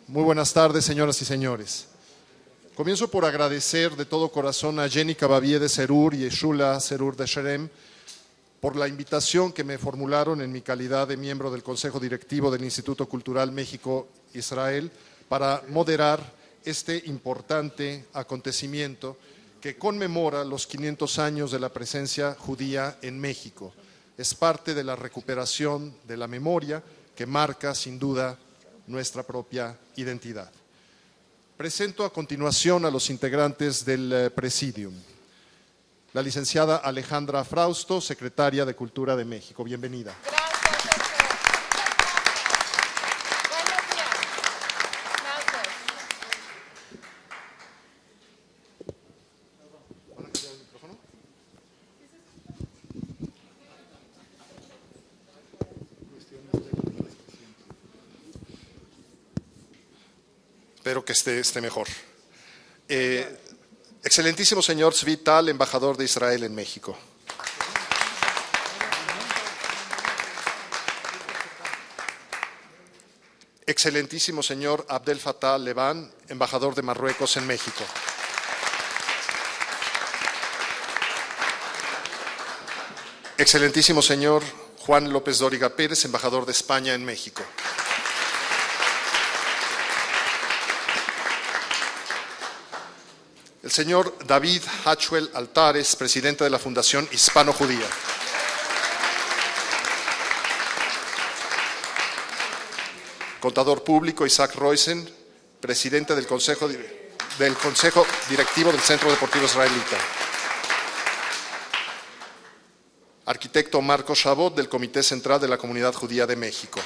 Muy buenas tardes, señoras y señores. Comienzo por agradecer de todo corazón a Jenny Cabavie de Serur y Shula Serur de Sherem por la invitación que me formularon en mi calidad de miembro del Consejo Directivo del Instituto Cultural México-Israel para moderar este importante acontecimiento que conmemora los 500 años de la presencia judía en México. Es parte de la recuperación de la memoria que marca, sin duda, nuestra propia identidad. Presento a continuación a los integrantes del Presidium. La licenciada Alejandra Frausto, secretaria de Cultura de México. Bienvenida. Gracias, Buenos días. Gracias. ¿Van a cambiar el micrófono? Espero que esté mejor. Excelentísimo señor Zvi Tal, embajador de Israel en México. Excelentísimo señor Abdel Fattah Levan, embajador de Marruecos en México. Excelentísimo señor Juan López Dóriga Pérez, embajador de España en México. El señor David Hatchwell Altares, presidente de la Fundación Hispano-Judía. Contador público Isaac Roisen, presidente del Consejo Directivo del Centro Deportivo Israelita. Arquitecto Marco Chabot, del Comité Central de la Comunidad Judía de México.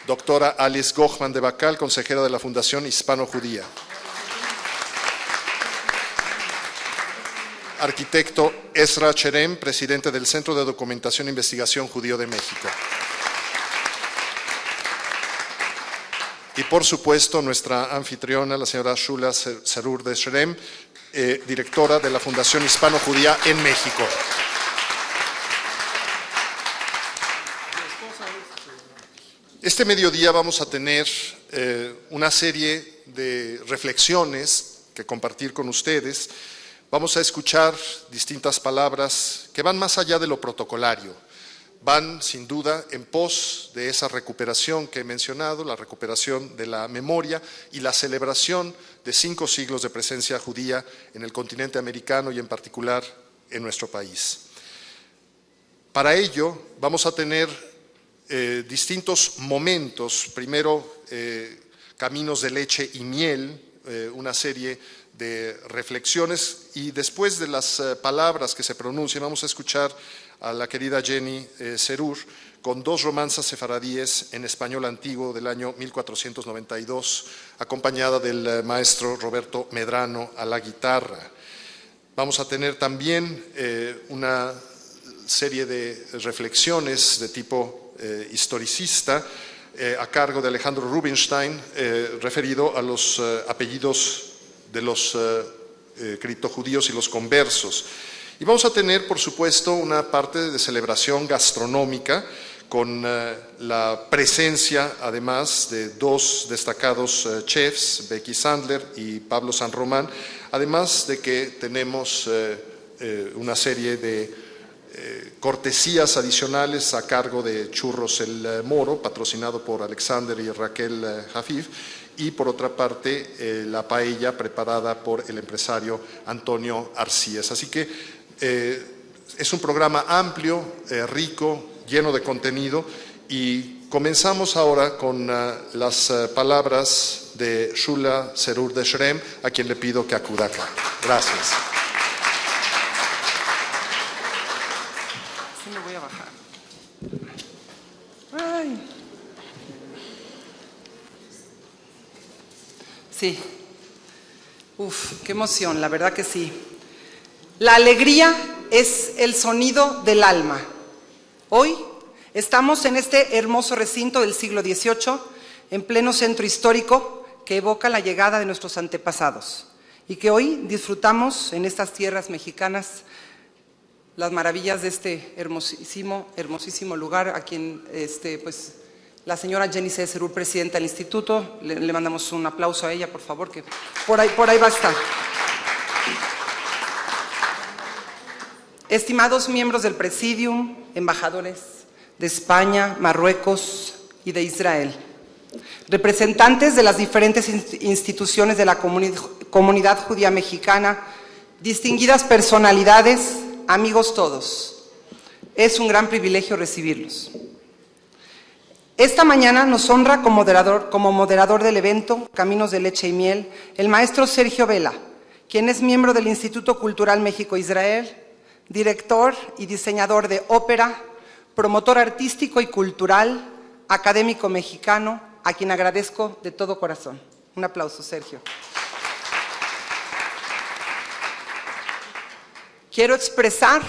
Doctora Alice Gochman de Bacal, consejera de la Fundación Hispano-Judía. Arquitecto Ezra Cherem, presidente del Centro de Documentación e Investigación Judío de México. Y por supuesto, nuestra anfitriona, la señora Shula Serur de Sherem, directora de la Fundación Hispano-Judía en México. Este mediodía vamos a tener una serie de reflexiones que compartir con ustedes. Vamos a escuchar distintas palabras que van más allá de lo protocolario. Van, sin duda, en pos de esa recuperación que he mencionado, la recuperación de la memoria y la celebración de 5 siglos de presencia judía en el continente americano y en particular en nuestro país. Para ello vamos a tener distintos momentos, primero Caminos de Leche y Miel, una serie de reflexiones, y después de las palabras que se pronuncian vamos a escuchar a la querida Jenny Serur con 2 romanzas sefaradíes en español antiguo del año 1492, acompañada del maestro Roberto Medrano a la guitarra. Vamos a tener también una serie de reflexiones de tipo historicista a cargo de Alejandro Rubinstein, referido a los apellidos de los criptojudíos y los conversos. Y vamos a tener, por supuesto, una parte de celebración gastronómica con la presencia, además, de 2 destacados chefs, Becky Sandler y Pablo San Román, además de que tenemos una serie de cortesías adicionales a cargo de Churros El Moro, patrocinado por Alexander y Raquel Jafif, y por otra parte la paella preparada por el empresario Antonio Arcías. Así que es un programa amplio, rico, lleno de contenido, y comenzamos ahora con las palabras de Shula Serur de Sherem, a quien le pido que acuda acá. Gracias. Sí. Qué emoción, la verdad que sí. La alegría es el sonido del alma. Hoy estamos en este hermoso recinto del siglo XVIII, en pleno centro histórico que evoca la llegada de nuestros antepasados y que hoy disfrutamos en estas tierras mexicanas las maravillas de este hermosísimo lugar, a quien pues, la señora Jenny C. Cerur, presidenta del instituto, le mandamos un aplauso a ella, por favor, que por ahí va a estar. Estimados miembros del Presidium, embajadores de España, Marruecos y de Israel, representantes de las diferentes instituciones de la comunidad judía mexicana, distinguidas personalidades, amigos todos, es un gran privilegio recibirlos. Esta mañana nos honra como moderador del evento Caminos de Leche y Miel el maestro Sergio Vela, quien es miembro del Instituto Cultural México-Israel, director y diseñador de ópera, promotor artístico y cultural, académico mexicano, a quien agradezco de todo corazón. Un aplauso, Sergio. Quiero expresar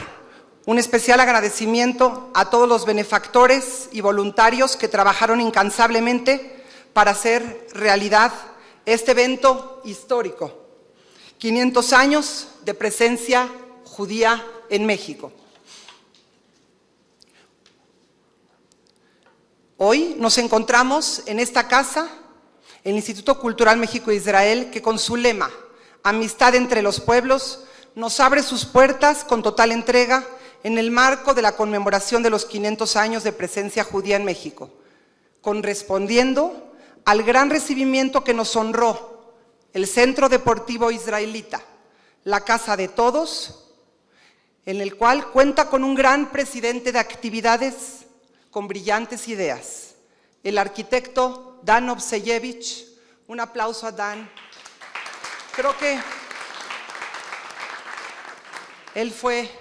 un especial agradecimiento a todos los benefactores y voluntarios que trabajaron incansablemente para hacer realidad este evento histórico. 500 años de presencia judía en México. Hoy nos encontramos en esta casa, el Instituto Cultural México-Israel, que con su lema, Amistad entre los pueblos, nos abre sus puertas con total entrega en el marco de la conmemoración de los 500 años de presencia judía en México, correspondiendo al gran recibimiento que nos honró el Centro Deportivo Israelita, la Casa de Todos, en el cual cuenta con un gran presidente de actividades con brillantes ideas, el arquitecto Dan Obseyevich. Un aplauso a Dan. Creo que él fue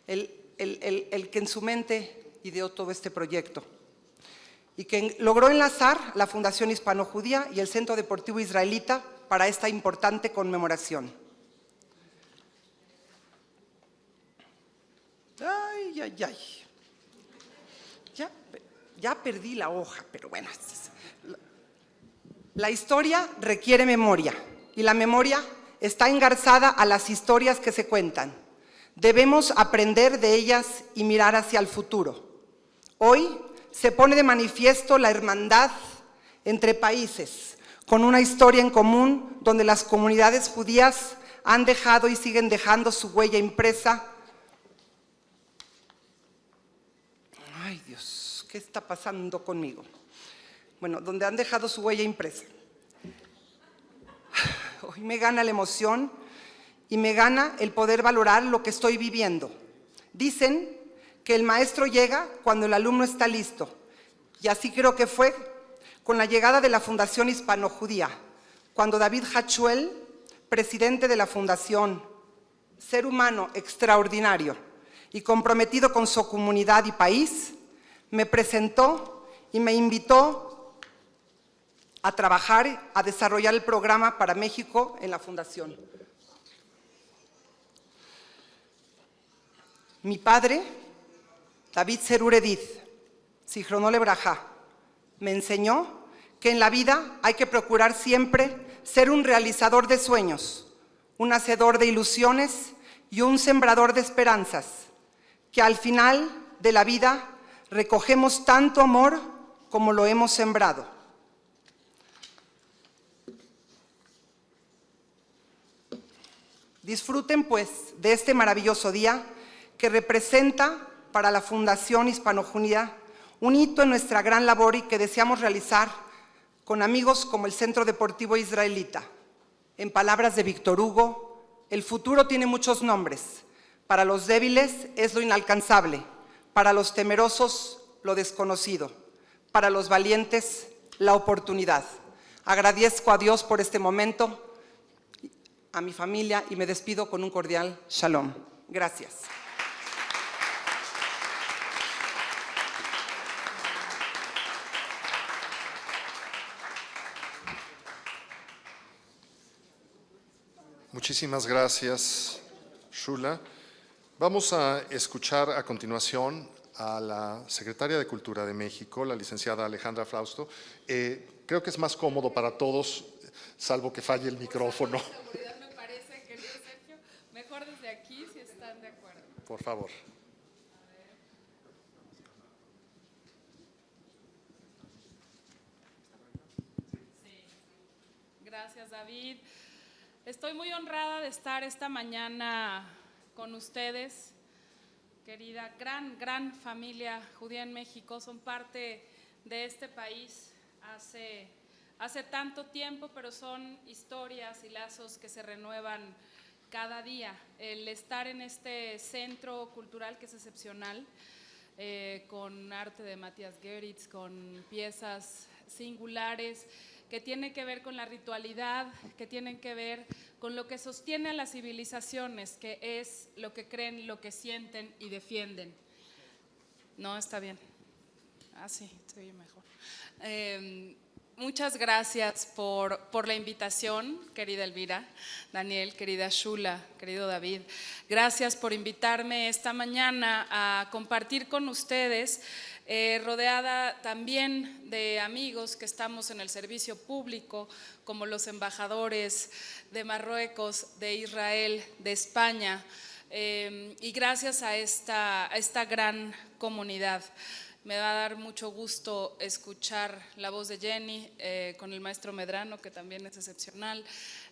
el que en su mente ideó todo este proyecto y que logró enlazar la Fundación Hispano-Judía y el Centro Deportivo Israelita para esta importante conmemoración. Ay, ay, ay. Ya perdí la hoja, pero bueno. La historia requiere memoria y la memoria está engarzada a las historias que se cuentan. Debemos aprender de ellas y mirar hacia el futuro. Hoy se pone de manifiesto la hermandad entre países, con una historia en común donde las comunidades judías han dejado y siguen dejando su huella impresa. Ay, Dios, ¿qué está pasando conmigo? Bueno, donde han dejado su huella impresa. Hoy me gana la emoción y me gana el poder valorar lo que estoy viviendo. Dicen que el maestro llega cuando el alumno está listo. Y así creo que fue con la llegada de la Fundación Hispano-Judía, cuando David Hachuel, presidente de la Fundación, ser humano extraordinario y comprometido con su comunidad y país, me presentó y me invitó a trabajar, a desarrollar el programa para México en la Fundación. Mi padre, David Cerur Edith, Zichrono Lebrajá, me enseñó que en la vida hay que procurar siempre ser un realizador de sueños, un hacedor de ilusiones y un sembrador de esperanzas, que al final de la vida recogemos tanto amor como lo hemos sembrado. Disfruten pues de este maravilloso día que representa para la Fundación Hispano-Judía un hito en nuestra gran labor y que deseamos realizar con amigos como el Centro Deportivo Israelita. En palabras de Víctor Hugo, el futuro tiene muchos nombres. Para los débiles es lo inalcanzable, para los temerosos lo desconocido, para los valientes la oportunidad. Agradezco a Dios por este momento, a mi familia y me despido con un cordial shalom. Gracias. Muchísimas gracias, Shula. Vamos a escuchar a continuación a la secretaria de Cultura de México, la licenciada Alejandra Frausto. Creo que es más cómodo para todos, salvo que falle el micrófono. Me parece, querido Sergio, mejor desde aquí si están de acuerdo. por favor. Gracias, David. Estoy muy honrada de estar esta mañana con ustedes, querida, gran familia judía en México. Son parte de este país hace tanto tiempo, pero son historias y lazos que se renuevan cada día. El estar en este centro cultural que es excepcional, con arte de Matthias Geritz, con piezas singulares, que tienen que ver con la ritualidad, que tienen que ver con lo que sostiene a las civilizaciones, que es lo que creen, lo que sienten y defienden. No, está bien. Ah, sí, se oye mejor. Muchas gracias por la invitación, querida Elvira, Daniel, querida Shula, querido David. Gracias por invitarme esta mañana a compartir con ustedes, rodeada también de amigos que estamos en el servicio público, como los embajadores de Marruecos, de Israel, de España, y gracias a esta gran comunidad. Me va a dar mucho gusto escuchar la voz de Jenny con el maestro Medrano, que también es excepcional,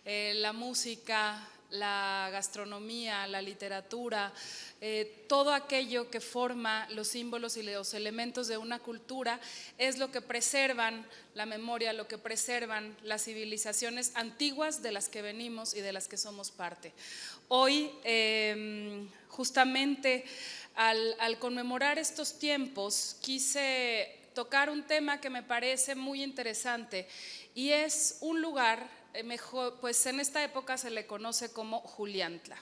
la música, la gastronomía, la literatura, todo aquello que forma los símbolos y los elementos de una cultura es lo que preservan la memoria, lo que preservan las civilizaciones antiguas de las que venimos y de las que somos parte. Hoy, justamente, al conmemorar estos tiempos, quise tocar un tema que me parece muy interesante y es un lugar, pues en esta época se le conoce como Juliantla.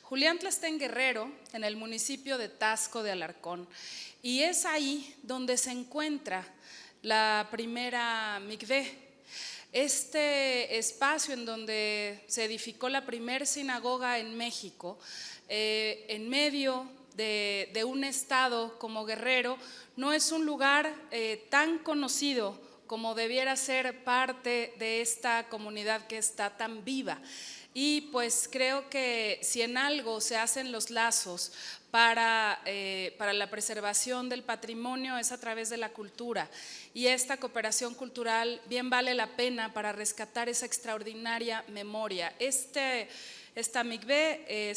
Juliantla está en Guerrero, en el municipio de Taxco de Alarcón, y es ahí donde se encuentra la primera mikvé. Este espacio en donde se edificó la primera sinagoga en México, en medio de un estado como Guerrero, no es un lugar tan conocido como debiera ser parte de esta comunidad que está tan viva. Y pues creo que si en algo se hacen los lazos para la preservación del patrimonio es a través de la cultura, y esta cooperación cultural bien vale la pena para rescatar esa extraordinaria memoria. Esta mikvé,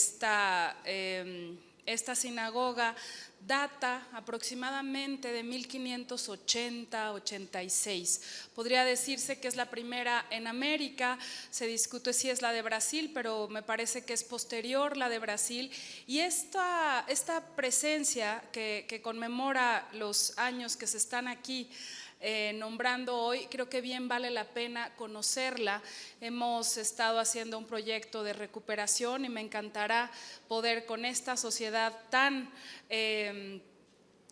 esta sinagoga data aproximadamente de 1580-86. Podría decirse que es la primera en América, se discute si es la de Brasil, pero me parece que es posterior la de Brasil. Y esta presencia que conmemora los años que se están aquí nombrando hoy, creo que bien vale la pena conocerla. Hemos estado haciendo un proyecto de recuperación y me encantará poder con esta sociedad tan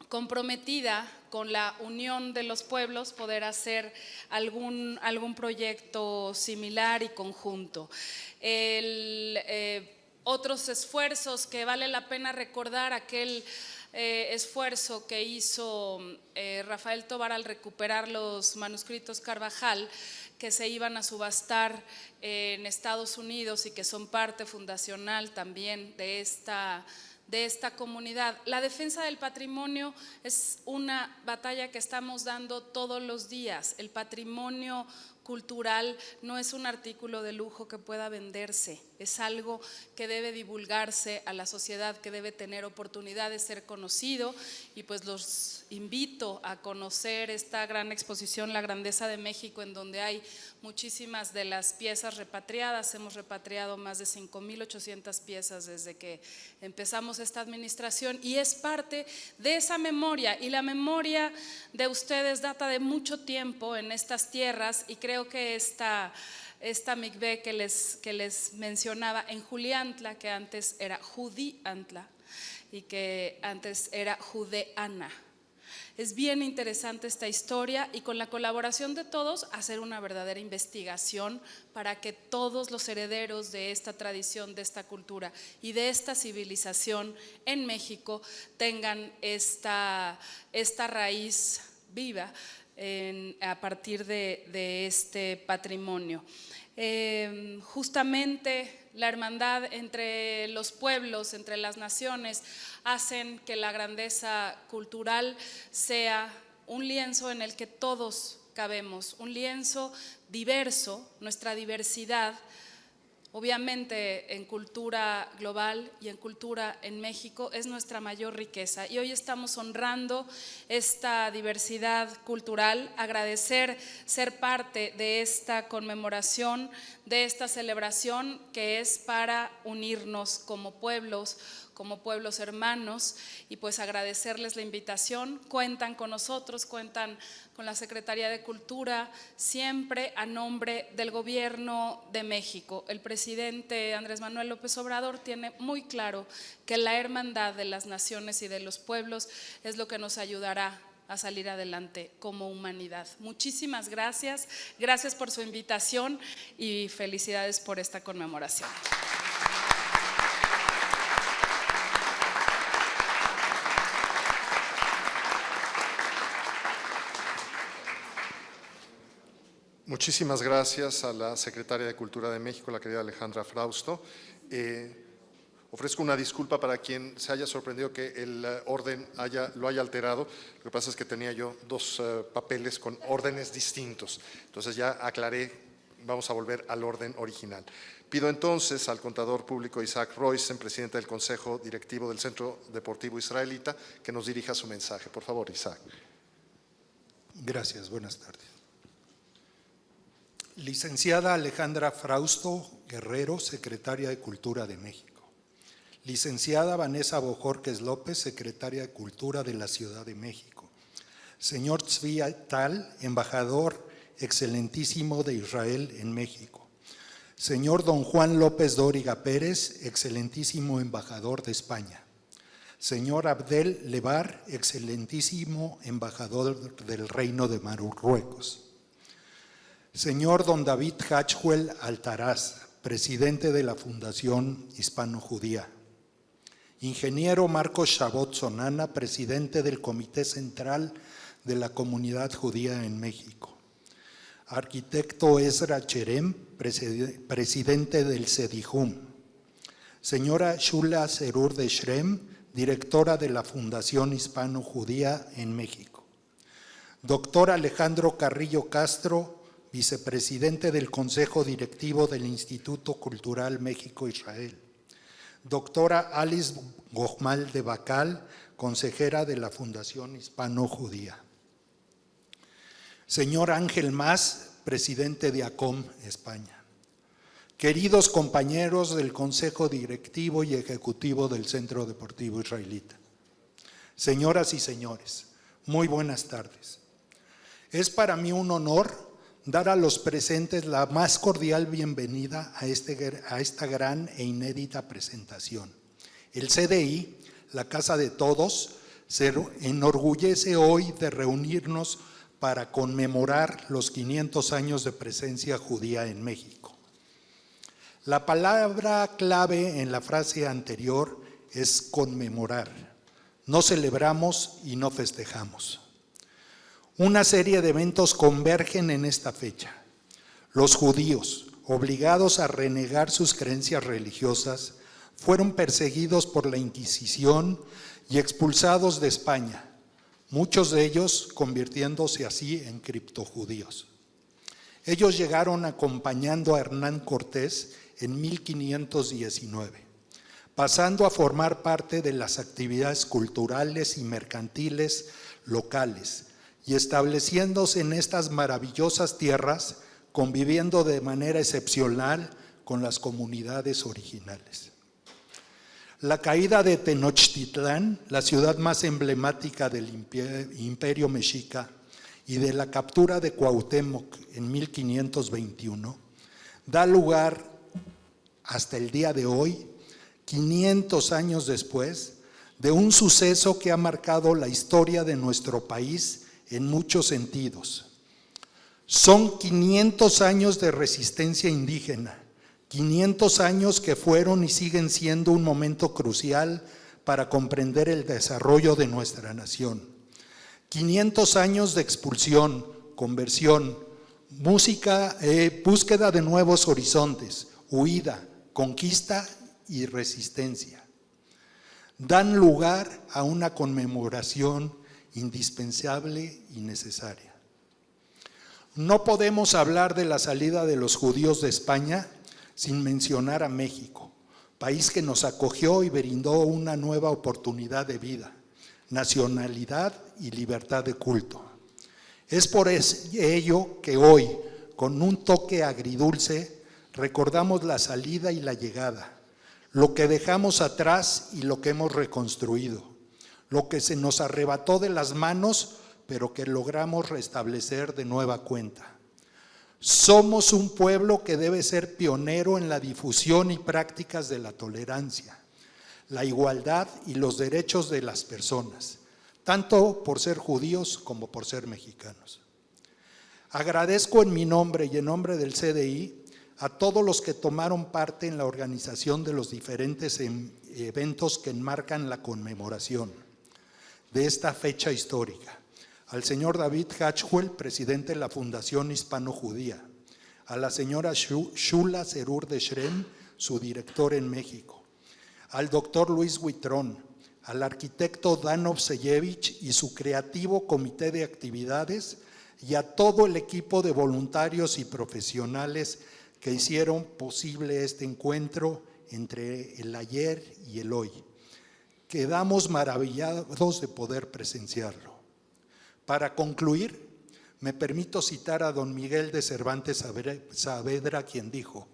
comprometida con la unión de los pueblos, poder hacer algún proyecto similar y conjunto. Otros esfuerzos que vale la pena recordar, aquel esfuerzo que hizo Rafael Tovar al recuperar los manuscritos Carvajal, que se iban a subastar en Estados Unidos y que son parte fundacional también de esta comunidad. La defensa del patrimonio es una batalla que estamos dando todos los días. El patrimonio cultural no es un artículo de lujo que pueda venderse, es algo que debe divulgarse a la sociedad, que debe tener oportunidad de ser conocido, y pues los invito a conocer esta gran exposición La Grandeza de México, en donde hay muchísimas de las piezas repatriadas. Hemos repatriado más de 5,800 piezas desde que empezamos esta administración, y es parte de esa memoria, y la memoria de ustedes data de mucho tiempo en estas tierras, y creo que esta mikvé que les mencionaba en Juliantla, que antes era Judiantla y que antes era Judeana. Es bien interesante esta historia, y con la colaboración de todos hacer una verdadera investigación para que todos los herederos de esta tradición, de esta cultura y de esta civilización en México tengan esta raíz viva a partir de este patrimonio. Justamente la hermandad entre los pueblos, entre las naciones, hacen que la grandeza cultural sea un lienzo en el que todos cabemos, un lienzo diverso, nuestra diversidad. Obviamente en cultura global y en cultura en México es nuestra mayor riqueza y hoy estamos honrando esta diversidad cultural, agradecer ser parte de esta conmemoración, de esta celebración que es para unirnos como pueblos hermanos y pues agradecerles la invitación. Cuentan con nosotros, cuentan con la Secretaría de Cultura, siempre a nombre del Gobierno de México. El presidente Andrés Manuel López Obrador tiene muy claro que la hermandad de las naciones y de los pueblos es lo que nos ayudará a salir adelante como humanidad. Muchísimas gracias, gracias por su invitación y felicidades por esta conmemoración. Muchísimas gracias a la Secretaria de Cultura de México, la querida Alejandra Frausto. Ofrezco una disculpa para quien se haya sorprendido que el orden lo haya alterado. Lo que pasa es que tenía yo dos papeles con órdenes distintos. Entonces ya aclaré, vamos a volver al orden original. Pido entonces al contador público Isaac Roysen, presidente del Consejo Directivo del Centro Deportivo Israelita, que nos dirija su mensaje. Por favor, Isaac. Gracias, buenas tardes. Licenciada Alejandra Frausto Guerrero, Secretaria de Cultura de México. Licenciada Vanessa Bojorquez López, Secretaria de Cultura de la Ciudad de México. Señor Tzvi Tal, Embajador Excelentísimo de Israel en México. Señor don Juan López Dóriga Pérez, Excelentísimo Embajador de España. Señor Abdel Levar, Excelentísimo Embajador del Reino de Marruecos. Señor don David Hatchwell Altaraz, presidente de la Fundación Hispano-Judía. Ingeniero Marcos Chabot Sonana, presidente del Comité Central de la Comunidad Judía en México. Arquitecto Ezra Cherem, presidente del CEDIJUM. Señora Shula Serur de Shrem, directora de la Fundación Hispano-Judía en México. Doctor Alejandro Carrillo Castro, vicepresidente del Consejo Directivo del Instituto Cultural México-Israel. Doctora Alice Gojmal de Bacal, consejera de la Fundación Hispano-Judía. Señor Ángel Mas, presidente de ACOM, España. Queridos compañeros del Consejo Directivo y Ejecutivo del Centro Deportivo Israelita. Señoras y señores, muy buenas tardes. Es para mí un honor dar a los presentes la más cordial bienvenida a esta gran e inédita presentación. El CDI, la Casa de Todos, se enorgullece hoy de reunirnos para conmemorar los 500 años de presencia judía en México. La palabra clave en la frase anterior es conmemorar. No celebramos y no festejamos. Una serie de eventos convergen en esta fecha. Los judíos, obligados a renegar sus creencias religiosas, fueron perseguidos por la Inquisición y expulsados de España, muchos de ellos convirtiéndose así en criptojudíos. Ellos llegaron acompañando a Hernán Cortés en 1519, pasando a formar parte de las actividades culturales y mercantiles locales, y estableciéndose en estas maravillosas tierras, conviviendo de manera excepcional con las comunidades originales. La caída de Tenochtitlán, la ciudad más emblemática del Imperio Mexica, y de la captura de Cuauhtémoc en 1521, da lugar hasta el día de hoy, 500 años después, de un suceso que ha marcado la historia de nuestro país en muchos sentidos. Son 500 años de resistencia indígena, 500 años que fueron y siguen siendo un momento crucial para comprender el desarrollo de nuestra nación. 500 años de expulsión, conversión, búsqueda de nuevos horizontes, huida, conquista y resistencia. Dan lugar a una conmemoración indispensable y necesaria. No podemos hablar de la salida de los judíos de España sin mencionar a México, país que nos acogió y brindó una nueva oportunidad de vida, nacionalidad y libertad de culto. Es por ello que hoy, con un toque agridulce, recordamos la salida y la llegada, lo que dejamos atrás y lo que hemos reconstruido, lo que se nos arrebató de las manos, pero que logramos restablecer de nueva cuenta. Somos un pueblo que debe ser pionero en la difusión y prácticas de la tolerancia, la igualdad y los derechos de las personas, tanto por ser judíos como por ser mexicanos. Agradezco en mi nombre y en nombre del CDI a todos los que tomaron parte en la organización de los diferentes eventos que enmarcan la conmemoración de esta fecha histórica. Al señor David Hatchwell, presidente de la Fundación Hispano-Judía, a la señora Shula Serur de Shrem, su director en México, al doctor Luis Huitrón, al arquitecto Dan Ovseyevich y su creativo comité de actividades, y a todo el equipo de voluntarios y profesionales que hicieron posible este encuentro entre el ayer y el hoy. Quedamos maravillados de poder presenciarlo. Para concluir, me permito citar a don Miguel de Cervantes Saavedra, quien dijo: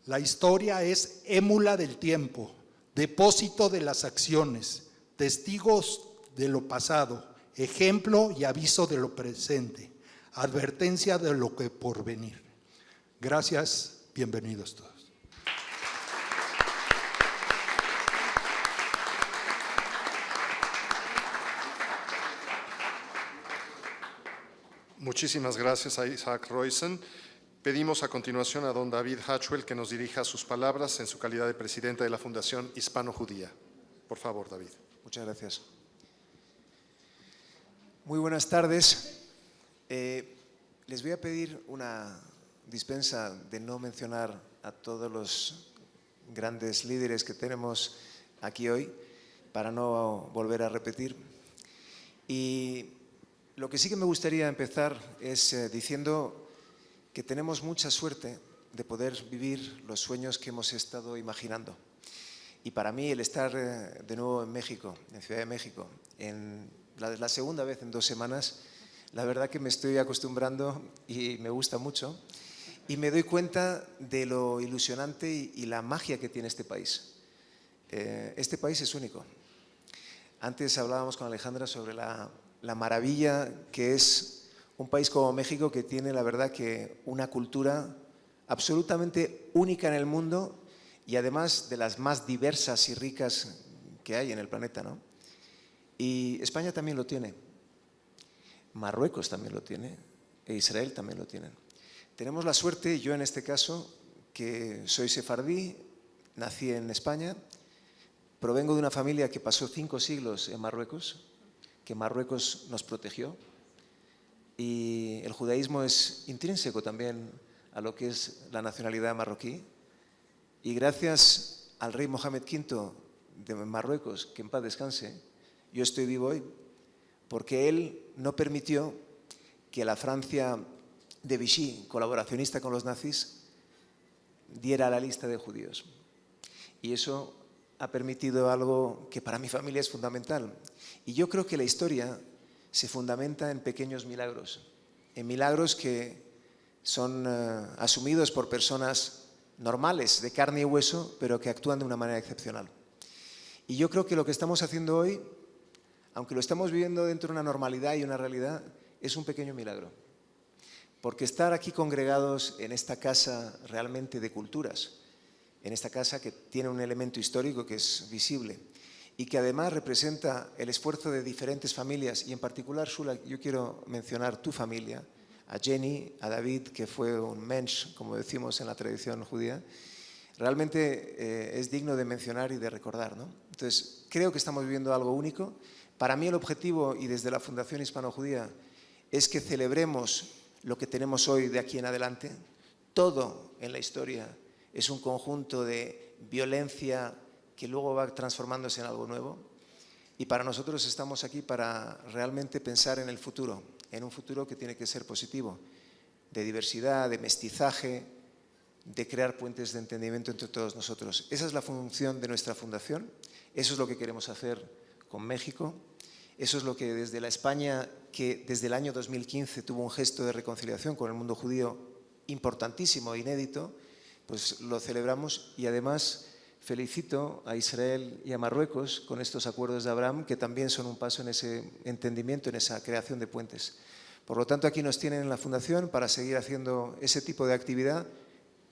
la historia es émula del tiempo, depósito de las acciones, testigos de lo pasado, ejemplo y aviso de lo presente, advertencia de lo que por venir. Gracias, bienvenidos todos. Muchísimas gracias a Isaac Roysen. Pedimos a continuación a don David Hatchwell que nos dirija sus palabras en su calidad de presidente de la Fundación Hispano-Judía. Por favor, David. Muchas gracias. Muy buenas tardes. Les voy a pedir una dispensa de no mencionar a todos los grandes líderes que tenemos aquí hoy, para no volver a repetir. Y lo que sí que me gustaría empezar es diciendo que tenemos mucha suerte de poder vivir los sueños que hemos estado imaginando. Y para mí el estar de nuevo en México, en Ciudad de México, en la segunda vez en 2 semanas, la verdad que me estoy acostumbrando y me gusta mucho. Y me doy cuenta de lo ilusionante y la magia que tiene este país. Este país es único. Antes hablábamos con Alejandra sobre la maravilla que es un país como México, que tiene, la verdad, que una cultura absolutamente única en el mundo y además de las más diversas y ricas que hay en el planeta, ¿no? Y España también lo tiene, Marruecos también lo tiene e Israel también lo tienen. Tenemos la suerte, yo en este caso, que soy sefardí, nací en España, provengo de una familia que pasó 5 siglos en Marruecos, que Marruecos nos protegió, y el judaísmo es intrínseco también a lo que es la nacionalidad marroquí, y gracias al rey Mohamed V de Marruecos, que en paz descanse, yo estoy vivo hoy, porque él no permitió que la Francia de Vichy, colaboracionista con los nazis, diera la lista de judíos. Y eso ha permitido algo que para mi familia es fundamental. Y yo creo que la historia se fundamenta en pequeños milagros, en milagros que son asumidos por personas normales, de carne y hueso, pero que actúan de una manera excepcional. Y yo creo que lo que estamos haciendo hoy, aunque lo estamos viviendo dentro de una normalidad y una realidad, es un pequeño milagro. Porque estar aquí congregados en esta casa realmente de culturas, en esta casa que tiene un elemento histórico que es visible y que además representa el esfuerzo de diferentes familias, y en particular, Shula, yo quiero mencionar tu familia, a Jenny, a David, que fue un mensch, como decimos en la tradición judía, realmente es digno de mencionar y de recordar, ¿no? Entonces, creo que estamos viviendo algo único. Para mí el objetivo, y desde la Fundación Hispano-Judía, es que celebremos lo que tenemos hoy de aquí en adelante. Todo en la historia es un conjunto de violencia que luego va transformándose en algo nuevo. Y para nosotros estamos aquí para realmente pensar en el futuro, en un futuro que tiene que ser positivo, de diversidad, de mestizaje, de crear puentes de entendimiento entre todos nosotros. Esa es la función de nuestra fundación, eso es lo que queremos hacer con México, eso es lo que desde la España, que desde el año 2015 tuvo un gesto de reconciliación con el mundo judío importantísimo e inédito, pues lo celebramos y además felicito a Israel y a Marruecos con estos acuerdos de Abraham, que también son un paso en ese entendimiento, en esa creación de puentes. Por lo tanto, aquí nos tienen en la Fundación para seguir haciendo ese tipo de actividad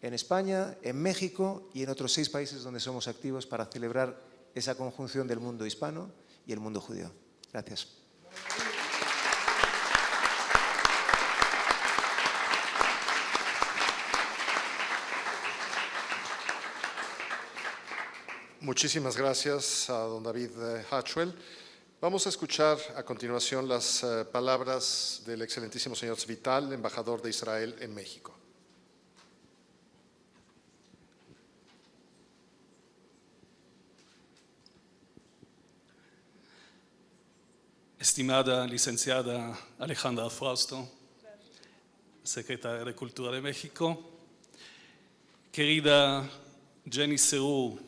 en España, en México y en otros 6 países donde somos activos para celebrar esa conjunción del mundo hispano y el mundo judío. Gracias. Muchísimas gracias a don David Hatchwell. Vamos a escuchar a continuación las palabras del excelentísimo señor Tzvital, embajador de Israel en México. Estimada licenciada Alejandra Frausto, secretaria de Cultura de México, querida Jenny Serú,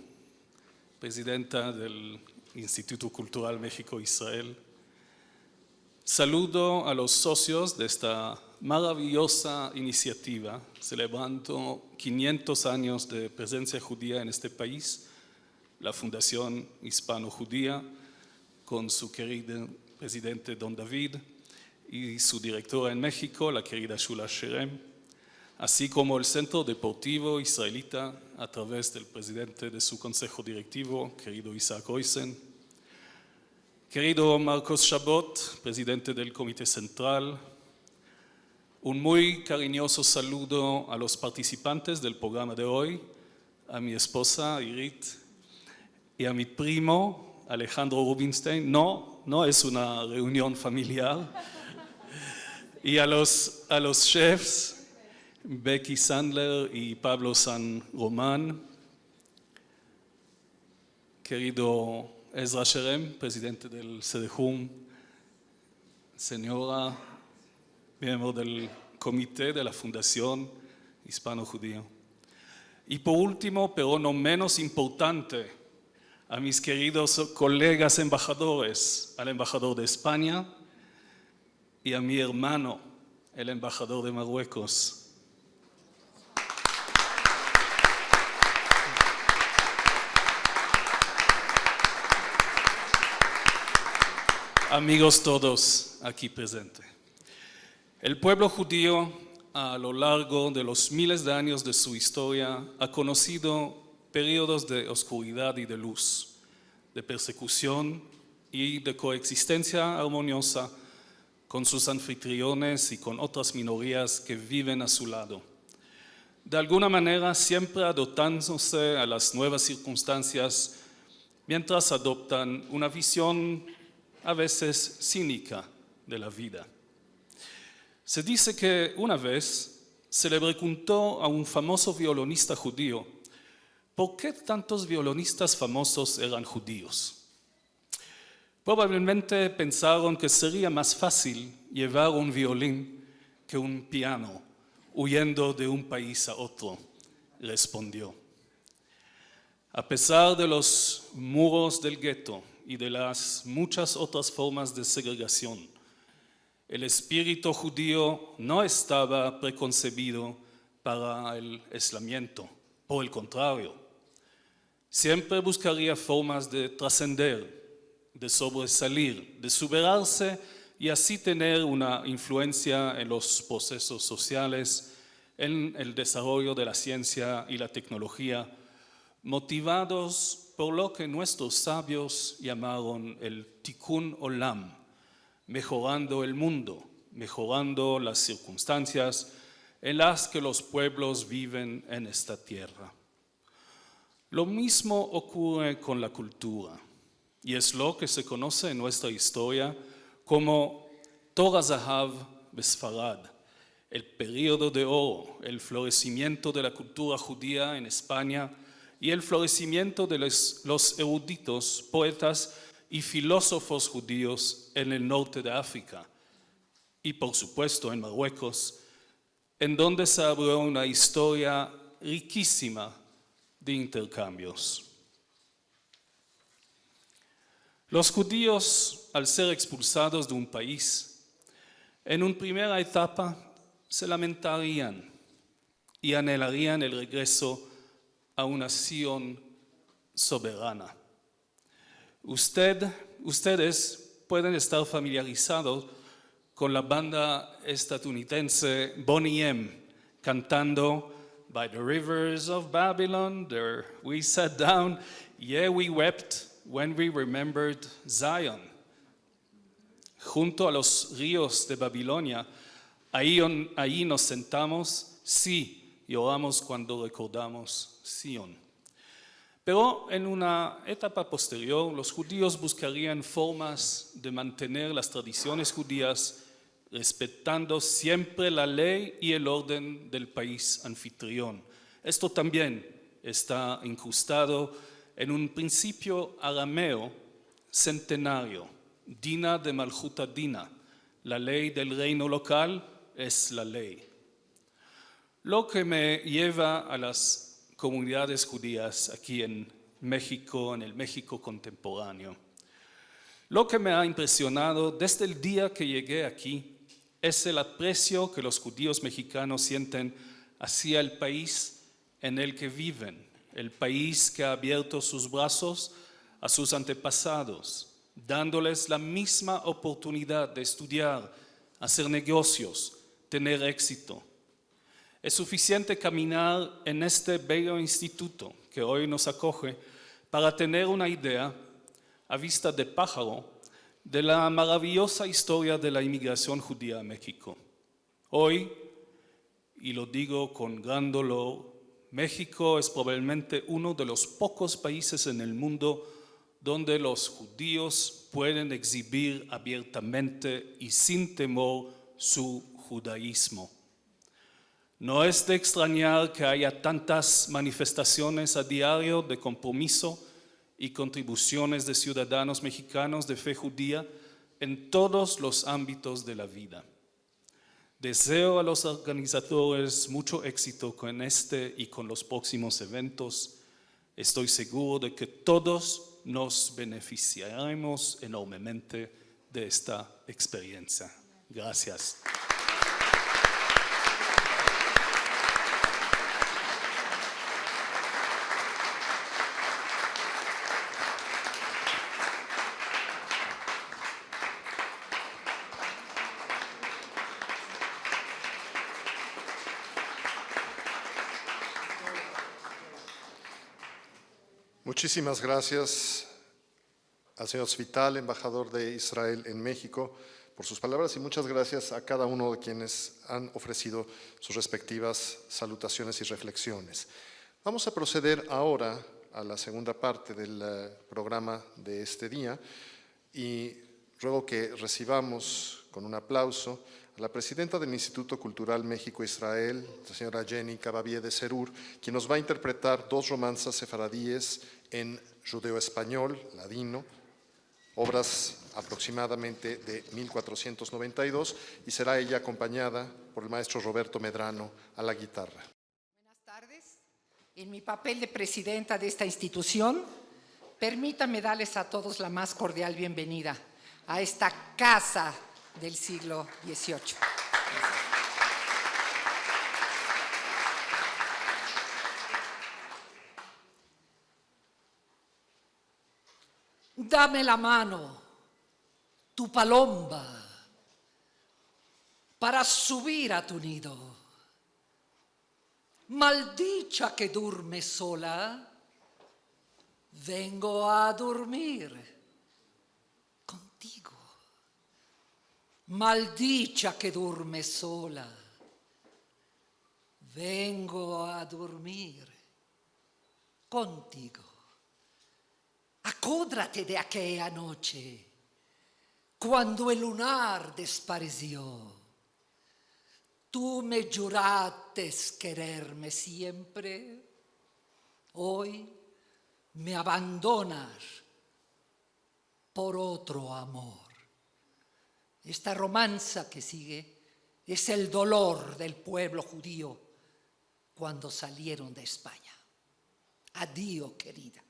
presidenta del Instituto Cultural México-Israel, saludo a los socios de esta maravillosa iniciativa, celebrando 500 años de presencia judía en este país, la Fundación Hispano-Judía, con su querido presidente Don David y su directora en México, la querida Shula Sherem, así como el Centro Deportivo Israelita a través del presidente de su consejo directivo, querido Isaac Oysen, querido Marcos Chabot, presidente del Comité Central, un muy cariñoso saludo a los participantes del programa de hoy, a mi esposa Irit y a mi primo Alejandro Rubinstein. No es una reunión familiar. Y a los chefs Becky Sandler y Pablo San Román, querido Ezra Sherem, presidente del CEDEJUM, señora, miembro del comité de la Fundación Hispano-Judío. Y por último, pero no menos importante, a mis queridos colegas embajadores, al embajador de España y a mi hermano, el embajador de Marruecos. Amigos todos aquí presentes. El pueblo judío, a lo largo de los miles de años de su historia, ha conocido periodos de oscuridad y de luz, de persecución y de coexistencia armoniosa con sus anfitriones y con otras minorías que viven a su lado. De alguna manera, siempre adaptándose a las nuevas circunstancias, mientras adoptan una visión a veces cínica de la vida. Se dice que una vez se le preguntó a un famoso violinista judío ¿por qué tantos violinistas famosos eran judíos? Probablemente pensaron que sería más fácil llevar un violín que un piano, huyendo de un país a otro, respondió. A pesar de los muros del gueto y de las muchas otras formas de segregación, el espíritu judío no estaba preconcebido para el aislamiento, por el contrario. Siempre buscaría formas de trascender, de sobresalir, de superarse y así tener una influencia en los procesos sociales, en el desarrollo de la ciencia y la tecnología, motivados por lo que nuestros sabios llamaron el Tikkun Olam, mejorando el mundo, mejorando las circunstancias en las que los pueblos viven en esta tierra. Lo mismo ocurre con la cultura, y es lo que se conoce en nuestra historia como Torah Zahav Besfarad, el período de oro, el florecimiento de la cultura judía en España y el florecimiento de los eruditos, poetas y filósofos judíos en el norte de África y por supuesto en Marruecos, en donde se abrió una historia riquísima de intercambios. Los judíos, al ser expulsados de un país, en una primera etapa se lamentarían y anhelarían el regreso a una Sion soberana. Ustedes pueden estar familiarizados con la banda estadounidense Boney M. cantando By the rivers of Babylon, there we sat down, yeah, we wept when we remembered Zion. Junto a los ríos de Babilonia, ahí nos sentamos, sí, lloramos cuando recordamos Sion. Pero en una etapa posterior, los judíos buscarían formas de mantener las tradiciones judías, respetando siempre la ley y el orden del país anfitrión. Esto también está incrustado en un principio arameo centenario, Dina de Malchuta Dina, la ley del reino local es la ley. Lo que me lleva a las comunidades judías aquí en México, en el México contemporáneo. Lo que me ha impresionado desde el día que llegué aquí es el aprecio que los judíos mexicanos sienten hacia el país en el que viven, el país que ha abierto sus brazos a sus antepasados, dándoles la misma oportunidad de estudiar, hacer negocios, tener éxito. Es suficiente caminar en este bello instituto que hoy nos acoge para tener una idea, a vista de pájaro, de la maravillosa historia de la inmigración judía a México. Hoy, y lo digo con gran dolor, México es probablemente uno de los pocos países en el mundo donde los judíos pueden exhibir abiertamente y sin temor su judaísmo. No es de extrañar que haya tantas manifestaciones a diario de compromiso y contribuciones de ciudadanos mexicanos de fe judía en todos los ámbitos de la vida. Deseo a los organizadores mucho éxito con este y con los próximos eventos. Estoy seguro de que todos nos beneficiaremos enormemente de esta experiencia. Gracias. Muchísimas gracias al señor Zvital, embajador de Israel en México, por sus palabras y muchas gracias a cada uno de quienes han ofrecido sus respectivas salutaciones y reflexiones. Vamos a proceder ahora a la segunda parte del programa de este día y ruego que recibamos con un aplauso a la presidenta del Instituto Cultural México-Israel, la señora Jenny Cabavie de Serur, quien nos va a interpretar dos romanzas sefaradíes en judeo-español, ladino, obras aproximadamente de 1492, y será ella acompañada por el maestro Roberto Medrano a la guitarra. Buenas tardes. En mi papel de presidenta de esta institución, permítanme darles a todos la más cordial bienvenida a esta casa del siglo XVIII. Dame la mano, tu palomba, para subir a tu nido. Maldicha que duerme sola, vengo a dormir contigo. Maldicha que duerme sola, vengo a dormir contigo. Acódrate de aquella noche, cuando el lunar desapareció. Tú me juraste quererme siempre, hoy me abandonas por otro amor. Esta romanza que sigue es el dolor del pueblo judío cuando salieron de España. Adiós, querida.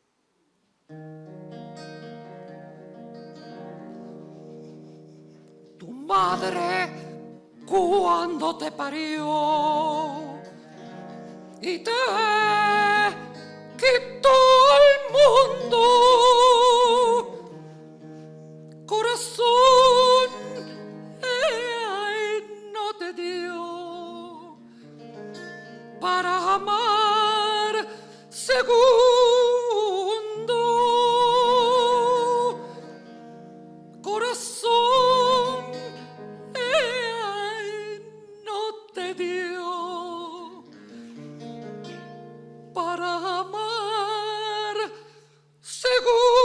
Tu madre cuando te parió y te quitó el mundo, corazón no te dio para amar segundo, corazón no te dio para amar segundo.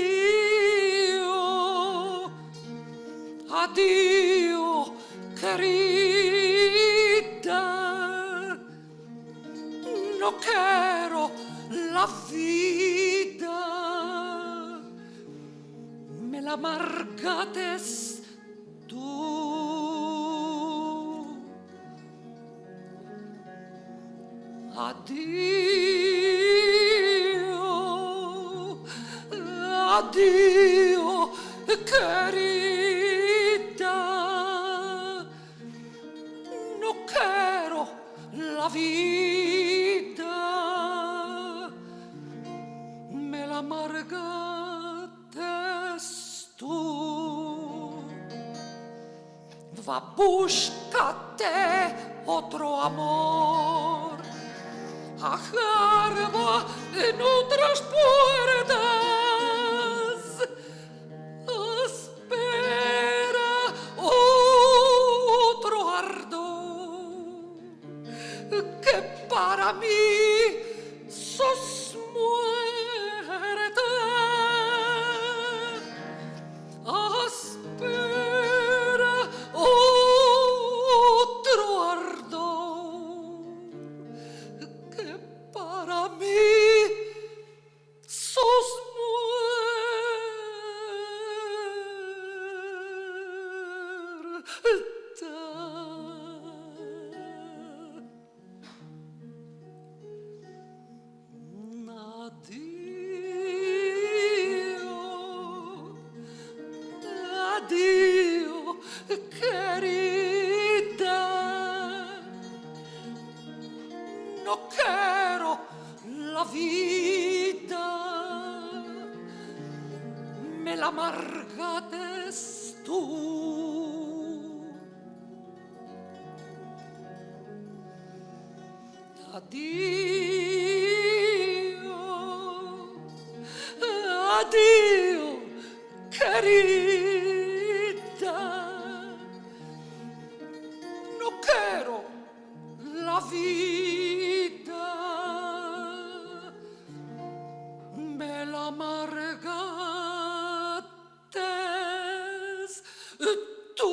Addio, addio, querida, no quiero la vida, me la amargates tú. Addio, addio, querida, no quiero la vida, me la amargates tú. Va, búscate otro amor, ajarba en otras puertas, espera otro ardor, que para mí sos muerte. Espera otro ardor, que para mí sos Addio, querida, no quiero la vida, me la amargates tú. Addio, addio, querida, no quiero la vida, me la amargates tú.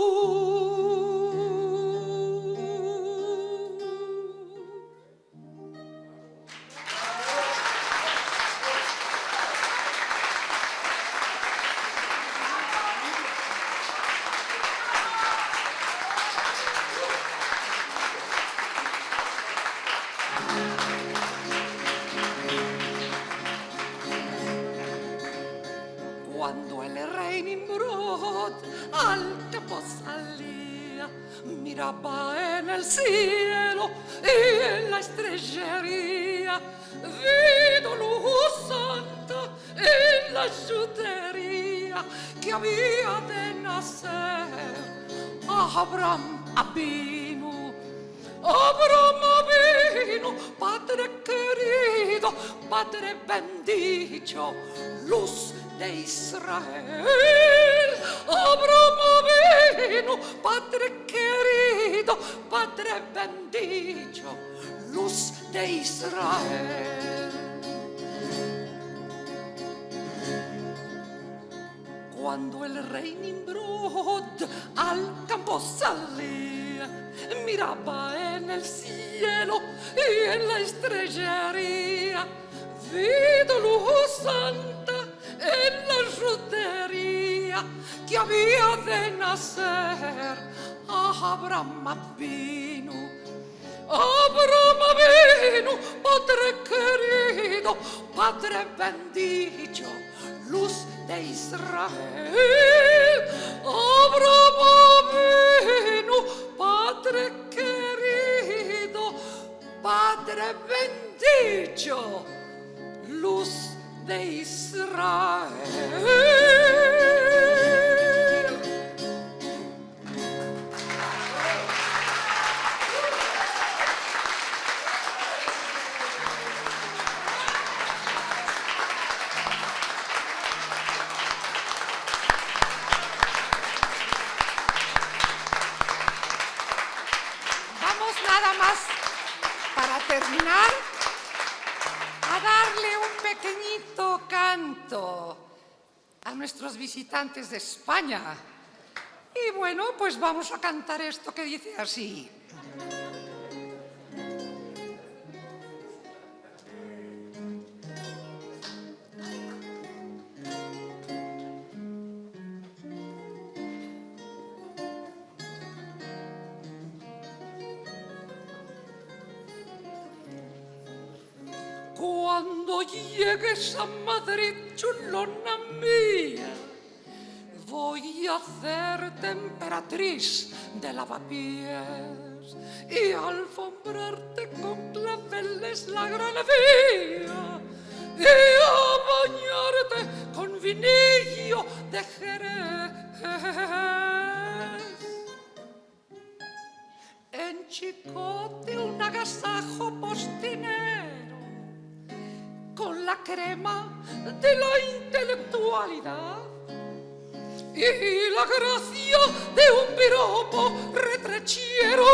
Cuando el rey Nimrod al campo salía, miraba en el cielo y en la estrellería, vido luz santa en la judería que había de nacer Abraham Avinu. Abraham Avinu, Padre querido, Padre bendito, luz de Israel. Abraham Avinu, Padre querido, querido, Padre bendito, luz de Israel. Cuando el rey Nimrod al campo salía, miraba en el cielo y en la estrellería, vido luz santa en la rutería que había de nacer. Abraham vino, Padre querido, Padre bendito, luz de Israel. Abraham vino, Padre querido, Padre bendito, luz de Israel. Vamos nada más, para terminar, a darle un pequeñito canto a nuestros visitantes de España. Y bueno, pues vamos a cantar esto que dice así. Cuando llegues a Madrid, chulona mía, voy a hacerte emperatriz de lavapiés y alfombrarte con claveles la gran vía y a bañarte con vinillo de Jerez. En Chicote un agasajo postinero con la crema de la intelectualidad y la gracia de un piropo retrechero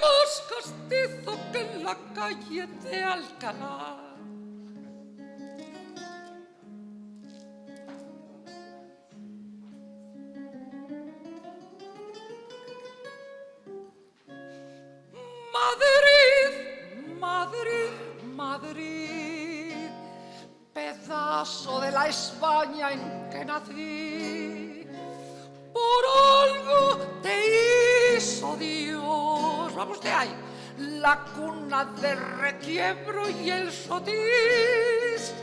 más castizo que en la calle de Alcalá. Madrid, Madrid, Madrid, pedazo de la España en que nací, por algo te hizo Dios. Vamos de ahí, la cuna del requiebro y el sotis.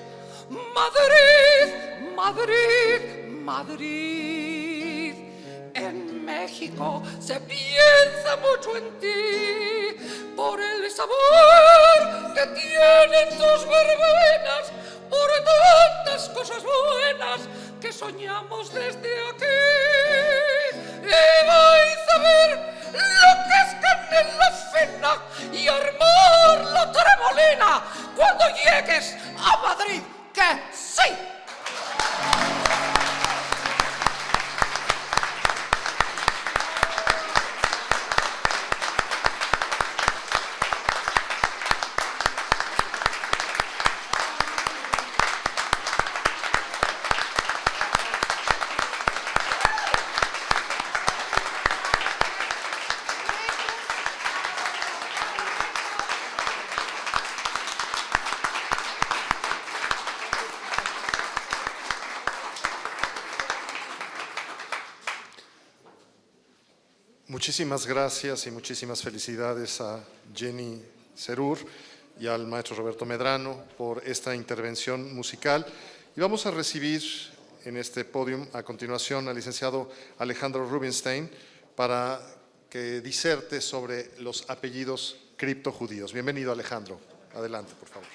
Madrid, Madrid, Madrid. En México se piensa mucho en ti por el sabor que tienen tus verbenas, por tantas cosas buenas que soñamos desde aquí. Y vais a ver lo que es canela fina y armar la tremolina cuando llegues a Madrid, que sí. Muchísimas gracias y muchísimas felicidades a Jenny Serur y al maestro Roberto Medrano por esta intervención musical. Y vamos a recibir en este podium a continuación al licenciado Alejandro Rubinstein para que diserte sobre los apellidos criptojudíos. Bienvenido, Alejandro. Adelante, por favor.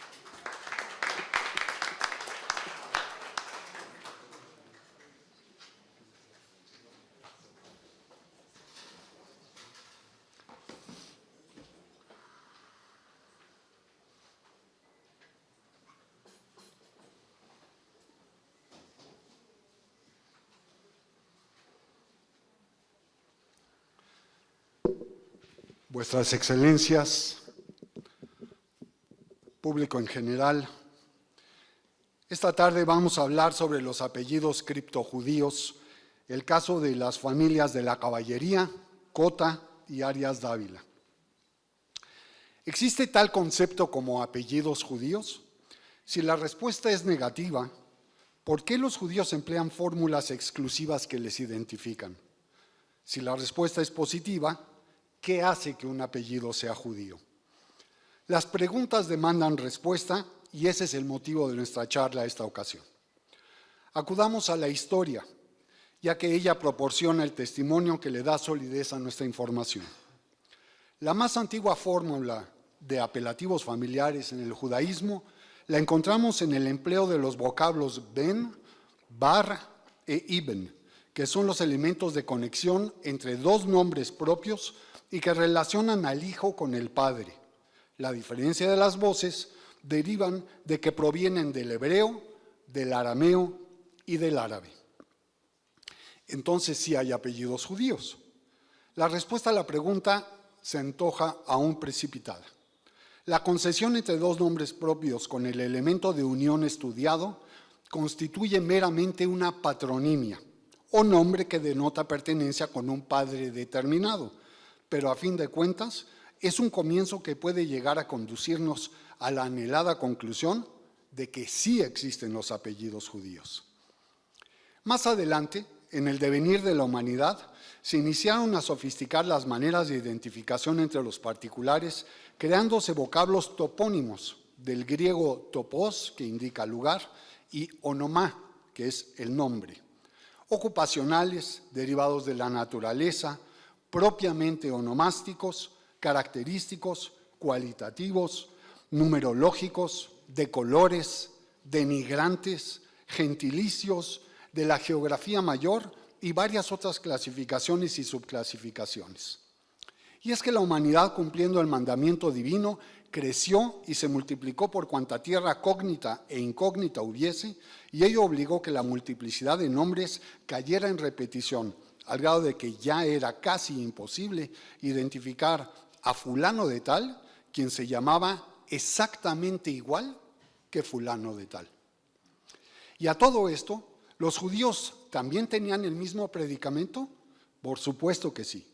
Vuestras Excelencias, público en general, esta tarde vamos a hablar sobre los apellidos criptojudíos, el caso de las familias de la Caballería, Cota y Arias Dávila. ¿Existe tal concepto como apellidos judíos? Si la respuesta es negativa, ¿por qué los judíos emplean fórmulas exclusivas que les identifican? Si la respuesta es positiva, ¿qué hace que un apellido sea judío? Las preguntas demandan respuesta y ese es el motivo de nuestra charla esta ocasión. Acudamos a la historia, ya que ella proporciona el testimonio que le da solidez a nuestra información. La más antigua fórmula de apelativos familiares en el judaísmo la encontramos en el empleo de los vocablos ben, bar e ibn, que son los elementos de conexión entre dos nombres propios y que relacionan al hijo con el padre. La diferencia de las voces derivan de que provienen del hebreo, del arameo y del árabe. Entonces, ¿sí hay apellidos judíos? La respuesta a la pregunta se antoja aún precipitada. La concesión entre dos nombres propios con el elemento de unión estudiado constituye meramente una patronimia, o nombre que denota pertenencia con un padre determinado, pero a fin de cuentas es un comienzo que puede llegar a conducirnos a la anhelada conclusión de que sí existen los apellidos judíos. Más adelante, en el devenir de la humanidad, se iniciaron a sofisticar las maneras de identificación entre los particulares, creándose vocablos topónimos, del griego topos, que indica lugar, y onomá, que es el nombre, ocupacionales, derivados de la naturaleza, propiamente onomásticos, característicos, cualitativos, numerológicos, de colores, denigrantes, gentilicios, de la geografía mayor y varias otras clasificaciones y subclasificaciones. Y es que la humanidad, cumpliendo el mandamiento divino, creció y se multiplicó por cuanta tierra cógnita e incógnita hubiese, y ello obligó que la multiplicidad de nombres cayera en repetición, al grado de que ya era casi imposible identificar a fulano de tal, quien se llamaba exactamente igual que fulano de tal. Y a todo esto, ¿los judíos también tenían el mismo predicamento? Por supuesto que sí.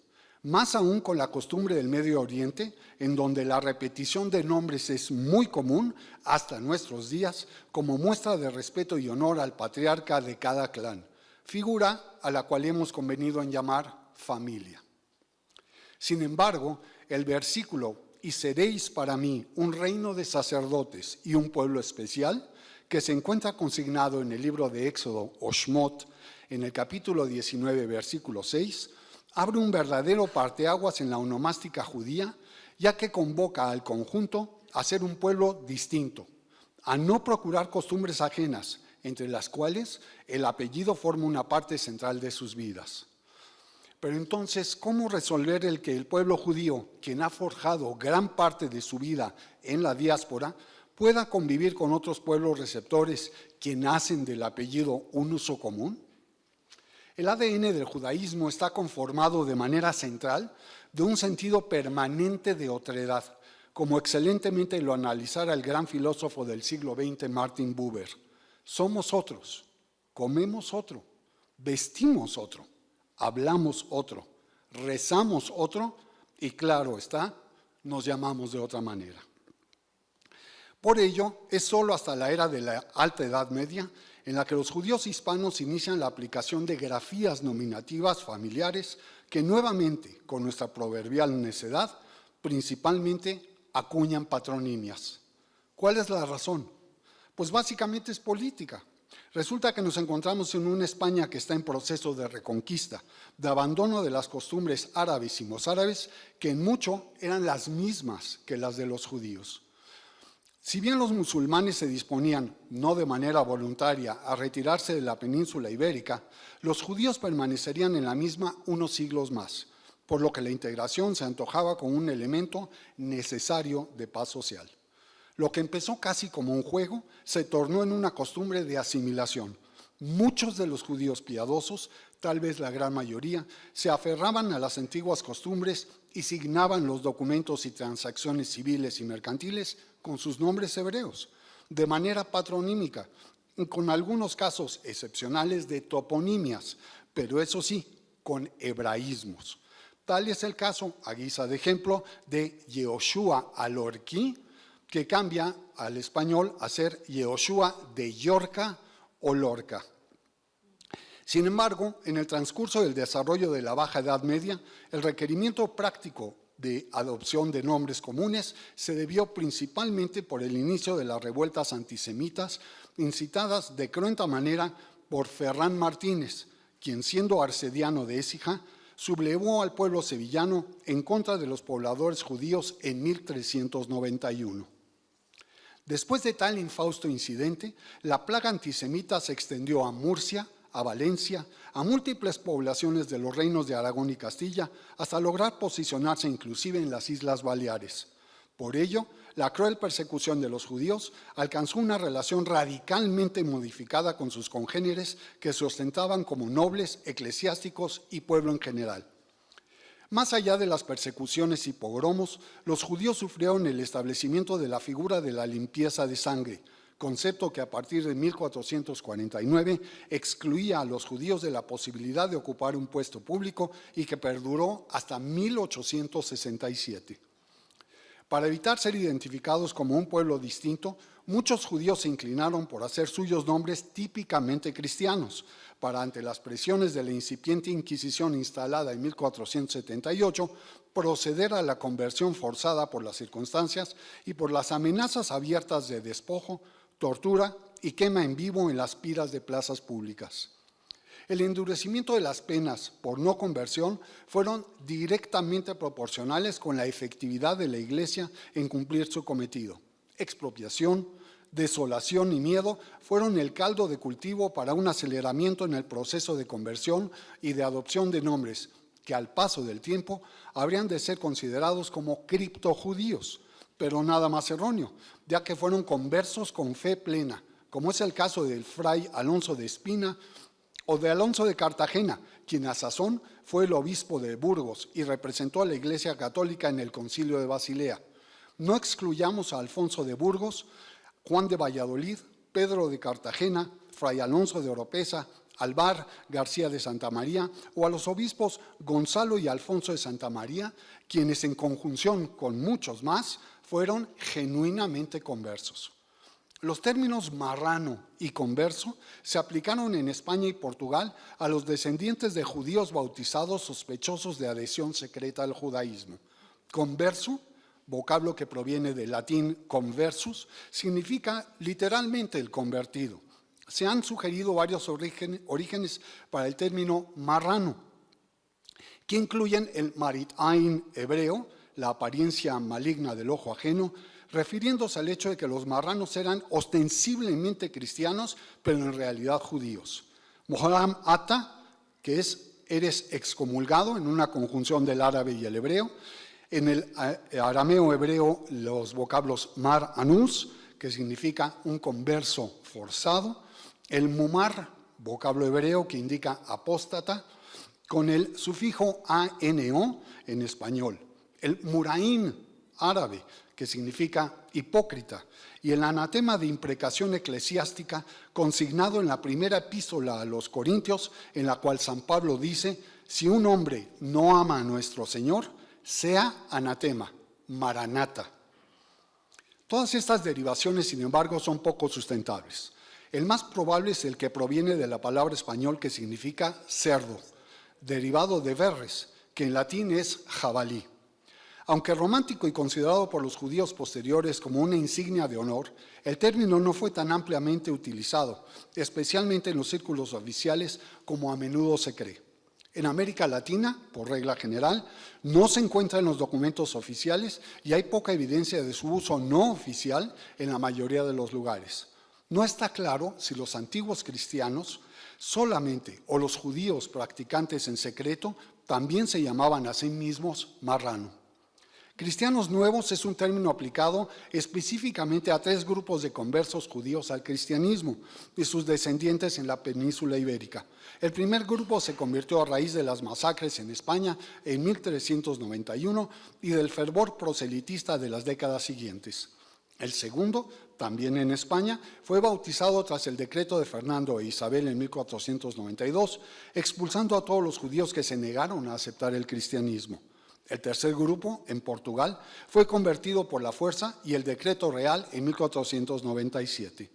Más aún con la costumbre del Medio Oriente, en donde la repetición de nombres es muy común hasta nuestros días, como muestra de respeto y honor al patriarca de cada clan, figura a la cual hemos convenido en llamar familia. Sin embargo, el versículo «Y seréis para mí un reino de sacerdotes y un pueblo especial», que se encuentra consignado en el libro de Éxodo o Shmot, en el capítulo 19, versículo 6, abre un verdadero parteaguas en la onomástica judía, ya que convoca al conjunto a ser un pueblo distinto, a no procurar costumbres ajenas, entre las cuales el apellido forma una parte central de sus vidas. Pero entonces, ¿cómo resolver el que el pueblo judío, quien ha forjado gran parte de su vida en la diáspora, pueda convivir con otros pueblos receptores que hacen del apellido un uso común? El ADN del judaísmo está conformado de manera central de un sentido permanente de otredad, como excelentemente lo analizara el gran filósofo del siglo XX, Martin Buber. Somos otros, comemos otro, vestimos otro, hablamos otro, rezamos otro y, claro está, nos llamamos de otra manera. Por ello, es solo hasta la era de la Alta Edad Media en la que los judíos hispanos inician la aplicación de grafías nominativas familiares que nuevamente, con nuestra proverbial necedad, principalmente acuñan patronimias. ¿Cuál es la razón? Pues básicamente es política. Resulta que nos encontramos en una España que está en proceso de reconquista, de abandono de las costumbres árabes y mozárabes, que en mucho eran las mismas que las de los judíos. Si bien los musulmanes se disponían, no de manera voluntaria, a retirarse de la península ibérica, los judíos permanecerían en la misma unos siglos más, por lo que la integración se antojaba como un elemento necesario de paz social. Lo que empezó casi como un juego se tornó en una costumbre de asimilación. Muchos de los judíos piadosos tal vez la gran mayoría, se aferraban a las antiguas costumbres y signaban los documentos y transacciones civiles y mercantiles con sus nombres hebreos, de manera patronímica, con algunos casos excepcionales de toponimias, pero eso sí, con hebraísmos. Tal es el caso, a guisa de ejemplo, de Yehoshua Alorquí, que cambia al español a ser Yehoshua de Yorca o Lorca. Sin embargo, en el transcurso del desarrollo de la Baja Edad Media, el requerimiento práctico de adopción de nombres comunes se debió principalmente por el inicio de las revueltas antisemitas incitadas de cruenta manera por Ferrán Martínez, quien siendo arcediano de Écija, sublevó al pueblo sevillano en contra de los pobladores judíos en 1391. Después de tal infausto incidente, la plaga antisemita se extendió a Murcia, a Valencia, a múltiples poblaciones de los reinos de Aragón y Castilla, hasta lograr posicionarse inclusive en las Islas Baleares. Por ello, la cruel persecución de los judíos alcanzó una relación radicalmente modificada con sus congéneres que se ostentaban como nobles, eclesiásticos y pueblo en general. Más allá de las persecuciones y pogromos, los judíos sufrieron el establecimiento de la figura de la limpieza de sangre, concepto que a partir de 1449 excluía a los judíos de la posibilidad de ocupar un puesto público y que perduró hasta 1867. Para evitar ser identificados como un pueblo distinto, muchos judíos se inclinaron por hacer suyos nombres típicamente cristianos, para ante las presiones de la incipiente Inquisición instalada en 1478, proceder a la conversión forzada por las circunstancias y por las amenazas abiertas de despojo, tortura y quema en vivo en las piras de plazas públicas. El endurecimiento de las penas por no conversión fueron directamente proporcionales con la efectividad de la Iglesia en cumplir su cometido. Expropiación, desolación y miedo fueron el caldo de cultivo para un aceleramiento en el proceso de conversión y de adopción de nombres que al paso del tiempo habrían de ser considerados como criptojudíos, pero nada más erróneo, ya que fueron conversos con fe plena, como es el caso del fray Alonso de Espina o de Alonso de Cartagena, quien a sazón fue el obispo de Burgos y representó a la Iglesia Católica en el Concilio de Basilea. No excluyamos a Alfonso de Burgos, Juan de Valladolid, Pedro de Cartagena, fray Alonso de Oropesa, Alvar García de Santa María o a los obispos Gonzalo y Alfonso de Santa María, quienes en conjunción con muchos más fueron genuinamente conversos. Los términos marrano y converso se aplicaron en España y Portugal a los descendientes de judíos bautizados sospechosos de adhesión secreta al judaísmo. Converso, vocablo que proviene del latín conversus, significa literalmente el convertido. Se han sugerido varios orígenes para el término marrano, que incluyen el marit ain hebreo, la apariencia maligna del ojo ajeno, refiriéndose al hecho de que los marranos eran ostensiblemente cristianos, pero en realidad judíos. Moharam ata, que es eres excomulgado, en una conjunción del árabe y el hebreo. En el arameo hebreo, los vocablos mar anus, que significa un converso forzado. El mumar, vocablo hebreo que indica apóstata, con el sufijo ano en español. El muraín árabe, que significa hipócrita, y el anatema de imprecación eclesiástica consignado en la primera epístola a los Corintios, en la cual San Pablo dice: si un hombre no ama a nuestro Señor, sea anatema, maranata. Todas estas derivaciones, sin embargo, son poco sustentables. El más probable es el que proviene de la palabra español que significa cerdo, derivado de verres, que en latín es jabalí. Aunque romántico y considerado por los judíos posteriores como una insignia de honor, el término no fue tan ampliamente utilizado, especialmente en los círculos oficiales como a menudo se cree. En América Latina, por regla general, no se encuentra en los documentos oficiales y hay poca evidencia de su uso no oficial en la mayoría de los lugares. No está claro si los antiguos cristianos solamente o los judíos practicantes en secreto también se llamaban a sí mismos marrano. Cristianos nuevos es un término aplicado específicamente a 3 grupos de conversos judíos al cristianismo y sus descendientes en la península ibérica. El primer grupo se convirtió a raíz de las masacres en España en 1391 y del fervor proselitista de las décadas siguientes. El segundo, también en España, fue bautizado tras el decreto de Fernando e Isabel en 1492, expulsando a todos los judíos que se negaron a aceptar el cristianismo. El tercer grupo, en Portugal, fue convertido por la fuerza y el decreto real en 1497.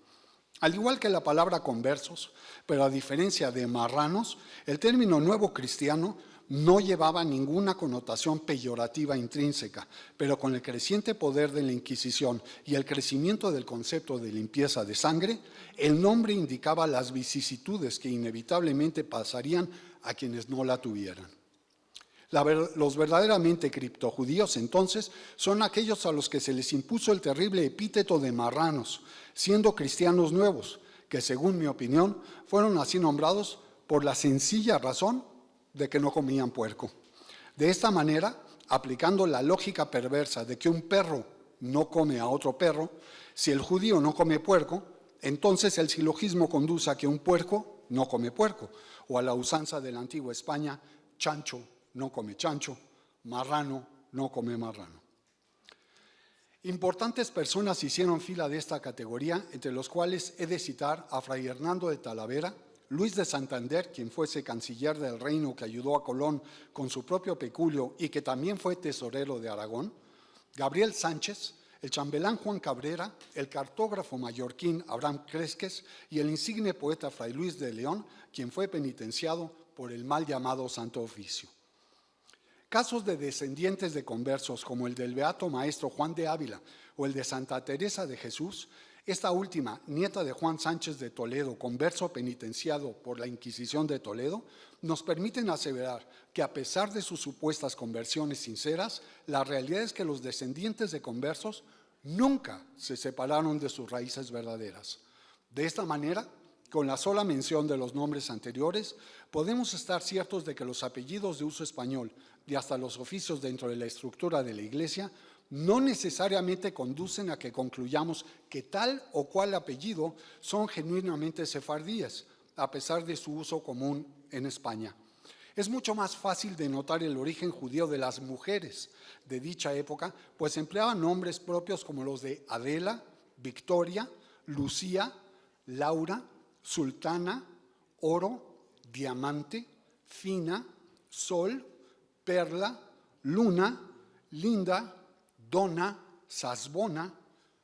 Al igual que la palabra conversos, pero a diferencia de marranos, el término nuevo cristiano no llevaba ninguna connotación peyorativa intrínseca, pero con el creciente poder de la Inquisición y el crecimiento del concepto de limpieza de sangre, el nombre indicaba las vicisitudes que inevitablemente pasarían a quienes no la tuvieran. Los verdaderamente criptojudíos entonces son aquellos a los que se les impuso el terrible epíteto de marranos, siendo cristianos nuevos, que según mi opinión fueron así nombrados por la sencilla razón de que no comían puerco. De esta manera, aplicando la lógica perversa de que un perro no come a otro perro, si el judío no come puerco, entonces el silogismo conduce a que un puerco no come puerco, o a la usanza de la antigua España, chancho no come chancho, marrano no come marrano. Importantes personas hicieron fila de esta categoría, entre los cuales he de citar a Fray Hernando de Talavera, Luis de Santander, quien fuese canciller del reino que ayudó a Colón con su propio peculio y que también fue tesorero de Aragón, Gabriel Sánchez, el chambelán Juan Cabrera, el cartógrafo mallorquín Abraham Cresques y el insigne poeta Fray Luis de León, quien fue penitenciado por el mal llamado Santo Oficio. Casos de descendientes de conversos como el del beato maestro Juan de Ávila o el de Santa Teresa de Jesús, esta última, nieta de Juan Sánchez de Toledo, converso penitenciado por la Inquisición de Toledo, nos permiten aseverar que a pesar de sus supuestas conversiones sinceras, la realidad es que los descendientes de conversos nunca se separaron de sus raíces verdaderas. De esta manera, con la sola mención de los nombres anteriores, podemos estar ciertos de que los apellidos de uso español y hasta los oficios dentro de la estructura de la Iglesia no necesariamente conducen a que concluyamos que tal o cual apellido son genuinamente sefardíes, a pesar de su uso común en España. Es mucho más fácil de notar el origen judío de las mujeres de dicha época, pues empleaban nombres propios como los de Adela, Victoria, Lucía, Laura, Sultana, Oro, Diamante, Fina, Sol, Perla, Luna, Linda, Dona, Sasbona,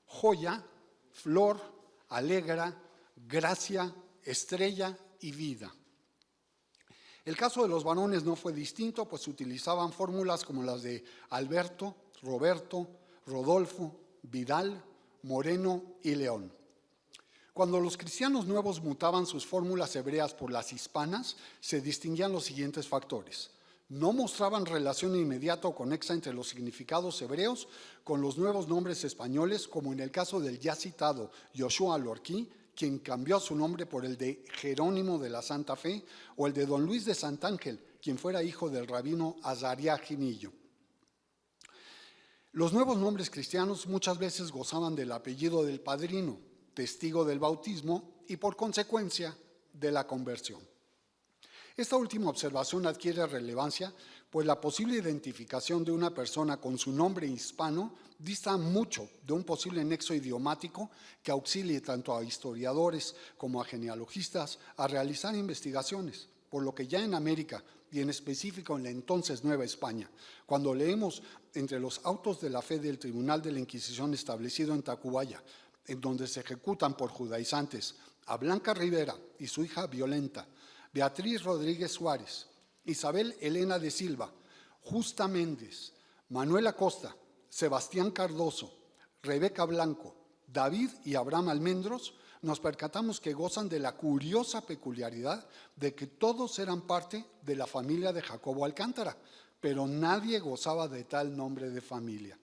Joya, Flor, Alegra, Gracia, Estrella y Vida. El caso de los varones no fue distinto, pues utilizaban fórmulas como las de Alberto, Roberto, Rodolfo, Vidal, Moreno y León. Cuando los cristianos nuevos mutaban sus fórmulas hebreas por las hispanas, se distinguían los siguientes factores. No mostraban relación inmediata o conexa entre los significados hebreos con los nuevos nombres españoles, como en el caso del ya citado Yoshua Lorquí, quien cambió su nombre por el de Jerónimo de la Santa Fe, o el de don Luis de Santángel, quien fuera hijo del rabino Azaría Jinillo. Los nuevos nombres cristianos muchas veces gozaban del apellido del padrino, testigo del bautismo y por consecuencia de la conversión. Esta última observación adquiere relevancia, pues la posible identificación de una persona con su nombre hispano dista mucho de un posible nexo idiomático que auxilie tanto a historiadores como a genealogistas a realizar investigaciones, por lo que ya en América y en específico en la entonces Nueva España, cuando leemos entre los autos de la fe del Tribunal de la Inquisición establecido en Tacubaya, en donde se ejecutan por judaizantes a Blanca Rivera y su hija Violenta, Beatriz Rodríguez Suárez, Isabel Elena de Silva, Justa Méndez, Manuel Acosta, Sebastián Cardoso, Rebeca Blanco, David y Abraham Almendros, nos percatamos que gozan de la curiosa peculiaridad de que todos eran parte de la familia de Jacobo Alcántara, pero nadie gozaba de tal nombre de familia.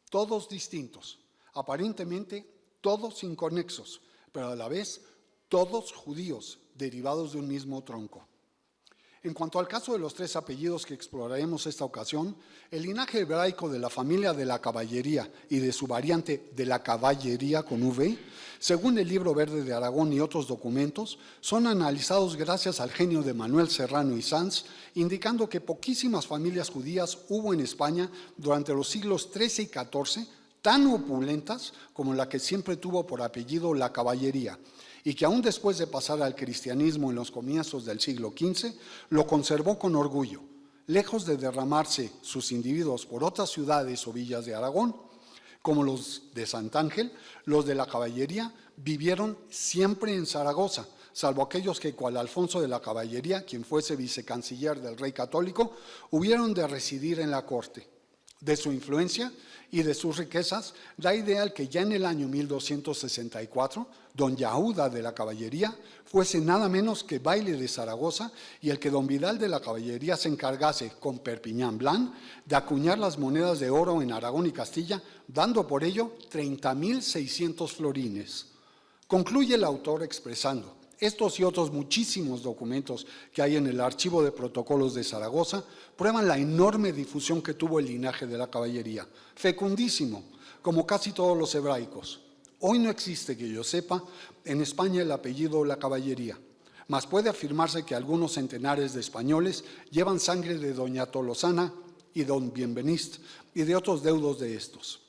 Todos distintos, aparentemente todos inconexos, pero a la vez todos judíos derivados de un mismo tronco. En cuanto al caso de los 3 apellidos que exploraremos esta ocasión, el linaje hebraico de la familia de la caballería y de su variante de la caballería con V, según el Libro Verde de Aragón y otros documentos, son analizados gracias al genio de Manuel Serrano y Sanz, indicando que poquísimas familias judías hubo en España durante los siglos XIII y XIV, tan opulentas como la que siempre tuvo por apellido la caballería, y que aún después de pasar al cristianismo en los comienzos del siglo XV, lo conservó con orgullo. Lejos de derramarse sus individuos por otras ciudades o villas de Aragón, como los de Santángel, los de la caballería vivieron siempre en Zaragoza, salvo aquellos que, cual Alfonso de la Caballería, quien fuese vicecanciller del rey católico, hubieron de residir en la corte. De su influencia y de sus riquezas, da idea el que ya en el año 1264, don Yahuda de la Caballería fuese nada menos que baile de Zaragoza y el que don Vidal de la Caballería se encargase, con Perpiñán Blan, de acuñar las monedas de oro en Aragón y Castilla, dando por ello 30.600 florines. Concluye el autor expresando: estos y otros muchísimos documentos que hay en el Archivo de Protocolos de Zaragoza prueban la enorme difusión que tuvo el linaje de la caballería, fecundísimo, como casi todos los hebraicos. Hoy no existe, que yo sepa, en España el apellido la caballería, mas puede afirmarse que algunos centenares de españoles llevan sangre de doña Tolosana y don Bienvenist y de otros deudos de estos.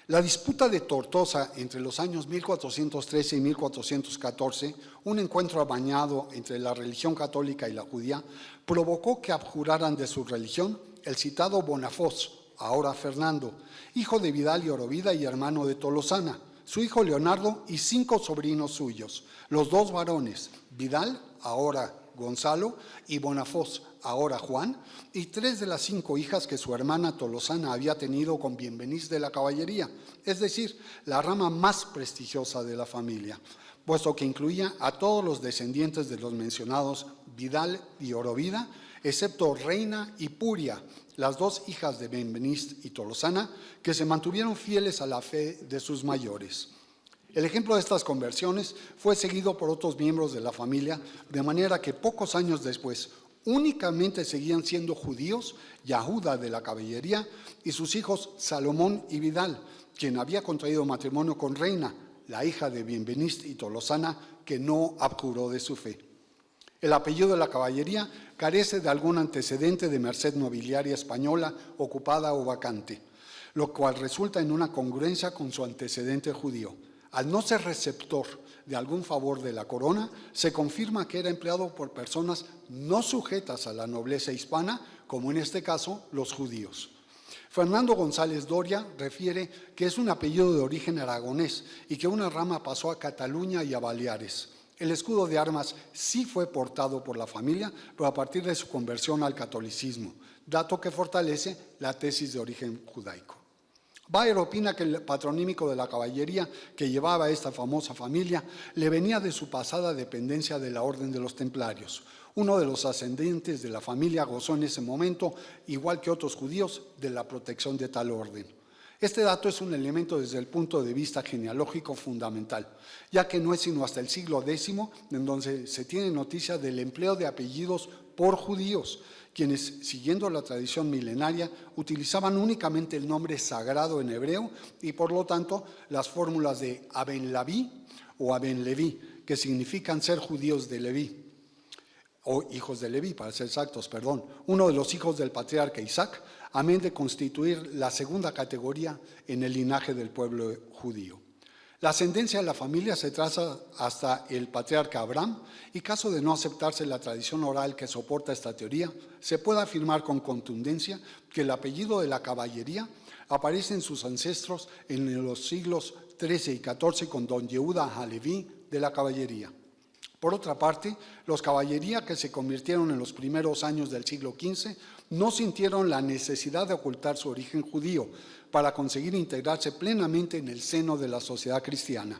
La disputa de Tortosa entre los años 1413 y 1414, un encuentro amañado entre la religión católica y la judía, provocó que abjuraran de su religión el citado Bonafós, ahora Fernando, hijo de Vidal y Orovida y hermano de Tolosana, su hijo Leonardo y 5 sobrinos suyos, los 2 varones, Vidal, ahora Gonzalo, y Bonafós, ahora Juan, y 3 de las 5 hijas que su hermana Tolosana había tenido con Bienvenís de la Caballería, es decir, la rama más prestigiosa de la familia, puesto que incluía a todos los descendientes de los mencionados Vidal y Orovida, excepto Reina y Puria, las 2 hijas de Bienvenís y Tolosana, que se mantuvieron fieles a la fe de sus mayores. El ejemplo de estas conversiones fue seguido por otros miembros de la familia, de manera que pocos años después únicamente seguían siendo judíos Yahuda de la Caballería y sus hijos Salomón y Vidal, quien había contraído matrimonio con Reina, la hija de Bienvenist y Tolosana, que no abjuró de su fe. El apellido de la Caballería carece de algún antecedente de merced nobiliaria española ocupada o vacante, lo cual resulta en una congruencia con su antecedente judío. Al no ser receptor de algún favor de la corona, se confirma que era empleado por personas no sujetas a la nobleza hispana, como en este caso los judíos. Fernando González Doria refiere que es un apellido de origen aragonés y que una rama pasó a Cataluña y a Baleares. El escudo de armas sí fue portado por la familia, pero a partir de su conversión al catolicismo, dato que fortalece la tesis de origen judaico. Baer opina que el patronímico de la caballería que llevaba esta famosa familia le venía de su pasada dependencia de la Orden de los Templarios. Uno de los ascendientes de la familia gozó en ese momento, igual que otros judíos, de la protección de tal orden. Este dato es un elemento desde el punto de vista genealógico fundamental, ya que no es sino hasta el siglo X en donde se tiene noticia del empleo de apellidos por judíos, quienes, siguiendo la tradición milenaria, utilizaban únicamente el nombre sagrado en hebreo y, por lo tanto, las fórmulas de Aben Laví o Aben Leví, que significan ser judíos de Leví, o hijos de Leví, para ser exactos, uno de los hijos del patriarca Isaac, amén de constituir la segunda categoría en el linaje del pueblo judío. La ascendencia de la familia se traza hasta el patriarca Abraham y, caso de no aceptarse la tradición oral que soporta esta teoría, se puede afirmar con contundencia que el apellido de la caballería aparece en sus ancestros en los siglos XIII y XIV con don Yehuda Haleví de la caballería. Por otra parte, los caballería que se convirtieron en los primeros años del siglo XV no sintieron la necesidad de ocultar su origen judío para conseguir integrarse plenamente en el seno de la sociedad cristiana.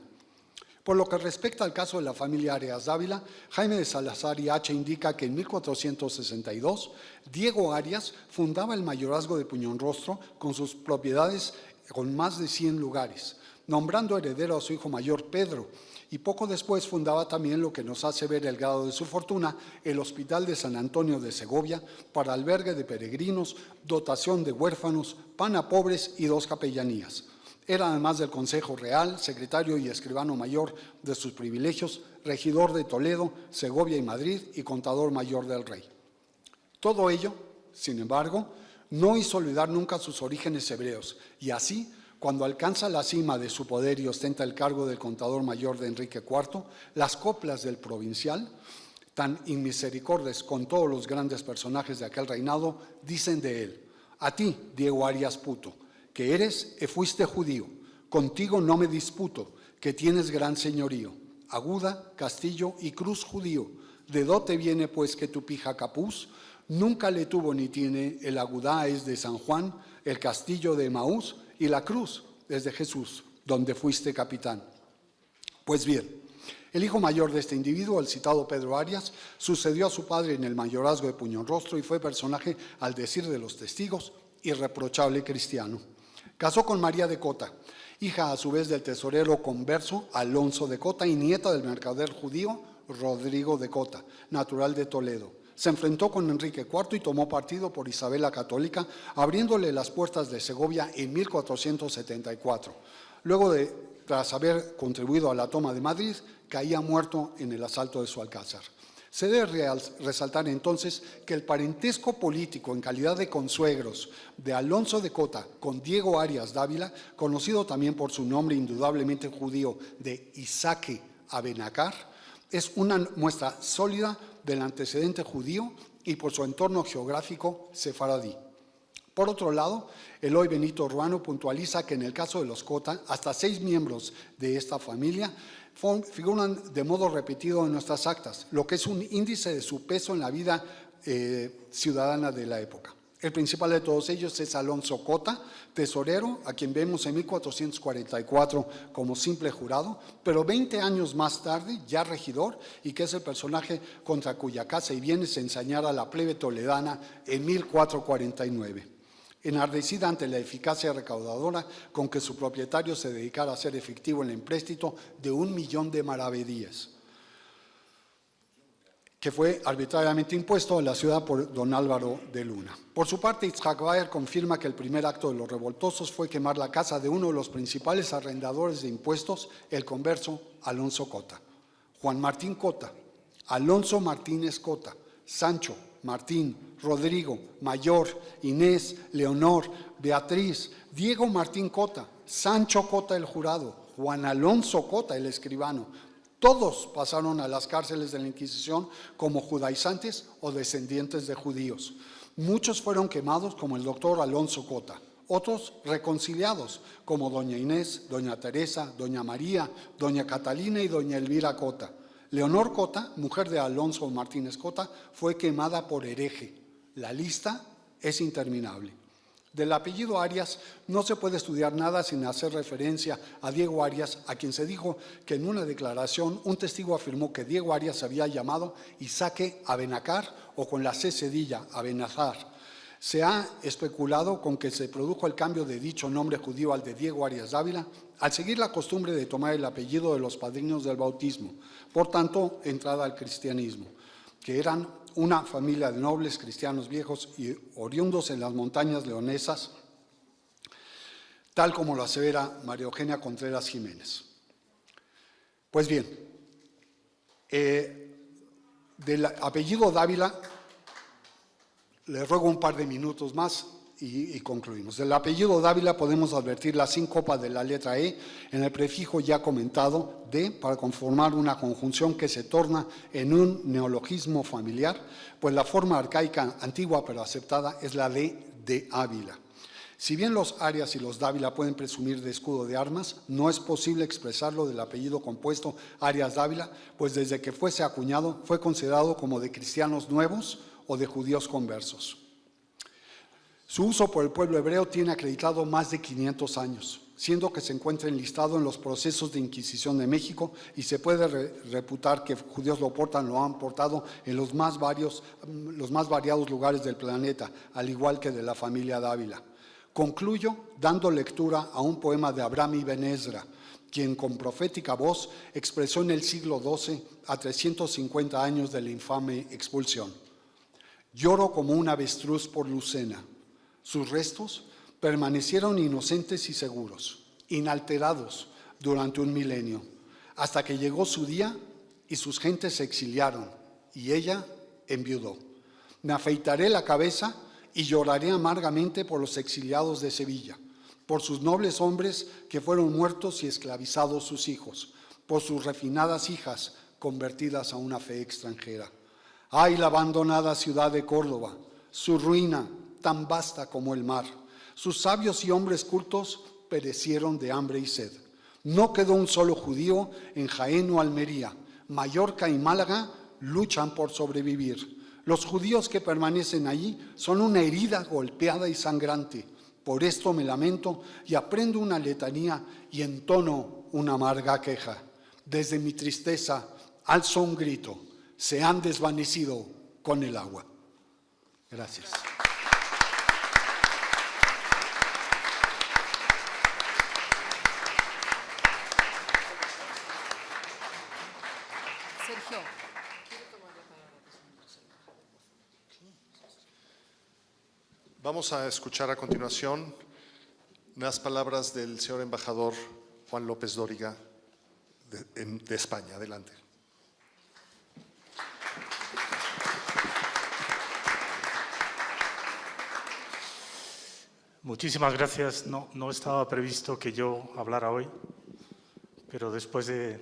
Por lo que respecta al caso de la familia Arias Dávila, Jaime de Salazar y H. indica que en 1462 Diego Arias fundaba el mayorazgo de Puñonrostro con sus propiedades con más de 100 lugares, nombrando heredero a su hijo mayor Pedro, y poco después fundaba también lo que nos hace ver el grado de su fortuna, el Hospital de San Antonio de Segovia, para albergue de peregrinos, dotación de huérfanos, pan a pobres y 2 capellanías. Era, además del Consejo Real, secretario y escribano mayor de sus privilegios, regidor de Toledo, Segovia y Madrid y contador mayor del rey. Todo ello, sin embargo, no hizo olvidar nunca sus orígenes hebreos, y así, cuando alcanza la cima de su poder y ostenta el cargo del contador mayor de Enrique IV, las coplas del provincial, tan inmisericordes con todos los grandes personajes de aquel reinado, dicen de él: a ti, Diego Arias Puto, que eres e fuiste judío, contigo no me disputo, que tienes gran señorío, aguda, castillo y cruz judío, de dote viene pues que tu pija capuz, nunca le tuvo ni tiene, el agudá es de San Juan, el castillo de Emaús, y la cruz es de Jesús, donde fuiste capitán. Pues bien, el hijo mayor de este individuo, el citado Pedro Arias, sucedió a su padre en el mayorazgo de Puñonrostro y fue personaje, al decir de los testigos, irreprochable cristiano. Casó con María de Cota, hija a su vez del tesorero converso Alonso de Cota y nieta del mercader judío Rodrigo de Cota, natural de Toledo. Se enfrentó con Enrique IV y tomó partido por Isabel la Católica, abriéndole las puertas de Segovia en 1474. Luego tras haber contribuido a la toma de Madrid, caía muerto en el asalto de su alcázar. Se debe resaltar entonces que el parentesco político en calidad de consuegros de Alonso de Cota con Diego Arias Dávila, conocido también por su nombre indudablemente judío de Isaque Abenacar, es una muestra sólida del antecedente judío y por su entorno geográfico sefaradí. Por otro lado, Eloy Benito Ruano puntualiza que en el caso de los Cota, hasta 6 miembros de esta familia figuran de modo repetido en nuestras actas, lo que es un índice de su peso en la vida ciudadana de la época. El principal de todos ellos es Alonso Cota, tesorero, a quien vemos en 1444 como simple jurado, pero 20 años más tarde ya regidor, y que es el personaje contra cuya casa y bienes se ensañara la plebe toledana en 1449. Enardecida ante la eficacia recaudadora con que su propietario se dedicara a hacer efectivo el empréstito de 1 millón de maravedíes, que fue arbitrariamente impuesto a la ciudad por don Álvaro de Luna. Por su parte, Itzhak Baer confirma que el primer acto de los revoltosos fue quemar la casa de uno de los principales arrendadores de impuestos, el converso Alonso Cota. Juan Martín Cota, Alonso Martínez Cota, Sancho, Martín, Rodrigo, Mayor, Inés, Leonor, Beatriz, Diego Martín Cota, Sancho Cota el jurado, Juan Alonso Cota el escribano, todos pasaron a las cárceles de la Inquisición como judaizantes o descendientes de judíos. Muchos fueron quemados como el doctor Alonso Cota, otros reconciliados como doña Inés, doña Teresa, doña María, doña Catalina y doña Elvira Cota. Leonor Cota, mujer de Alonso Martínez Cota, fue quemada por hereje. La lista es interminable. Del apellido Arias no se puede estudiar nada sin hacer referencia a Diego Arias, a quien se dijo que en una declaración un testigo afirmó que Diego Arias se había llamado Isaque Abenacar o con la C cedilla Abenazar. Se ha especulado con que se produjo el cambio de dicho nombre judío al de Diego Arias Dávila al seguir la costumbre de tomar el apellido de los padrinos del bautismo, por tanto, entrada al cristianismo, que eran una familia de nobles cristianos viejos y oriundos en las montañas leonesas, tal como lo asevera María Eugenia Contreras Jiménez. Pues bien, del apellido Dávila, le ruego un par de minutos más y concluimos. Del apellido Dávila podemos advertir la síncopa de la letra E en el prefijo ya comentado de para conformar una conjunción que se torna en un neologismo familiar, pues la forma arcaica antigua pero aceptada es la de Ávila. Si bien los Arias y los Dávila pueden presumir de escudo de armas, no es posible expresarlo del apellido compuesto Arias Dávila, pues desde que fuese acuñado fue considerado como de cristianos nuevos o de judíos conversos. Su uso por el pueblo hebreo tiene acreditado más de 500 años, siendo que se encuentra enlistado en los procesos de Inquisición de México y se puede reputar que judíos lo han portado en los más variados lugares del planeta, al igual que de la familia Dávila. Concluyo dando lectura a un poema de Abraham Ibn Ezra, quien con profética voz expresó en el siglo XII, a 350 años de la infame expulsión: lloro como un avestruz por Lucena. Sus restos permanecieron inocentes y seguros, inalterados durante un milenio, hasta que llegó su día y sus gentes se exiliaron, y ella enviudó. Me afeitaré la cabeza y lloraré amargamente por los exiliados de Sevilla, por sus nobles hombres que fueron muertos y esclavizados sus hijos, por sus refinadas hijas convertidas a una fe extranjera. ¡Ay, la abandonada ciudad de Córdoba! Su ruina, tan vasta como el mar. Sus sabios y hombres cultos perecieron de hambre y sed. No quedó un solo judío en Jaén o Almería. Mallorca y Málaga luchan por sobrevivir. Los judíos que permanecen allí son una herida golpeada y sangrante. Por esto me lamento y aprendo una letanía y entono una amarga queja. Desde mi tristeza alzo un grito: se han desvanecido con el agua. Gracias. Sergio. Vamos a escuchar a continuación unas palabras del señor embajador Juan López Dóriga de España. Adelante. Muchísimas gracias. No estaba previsto que yo hablara hoy, pero después de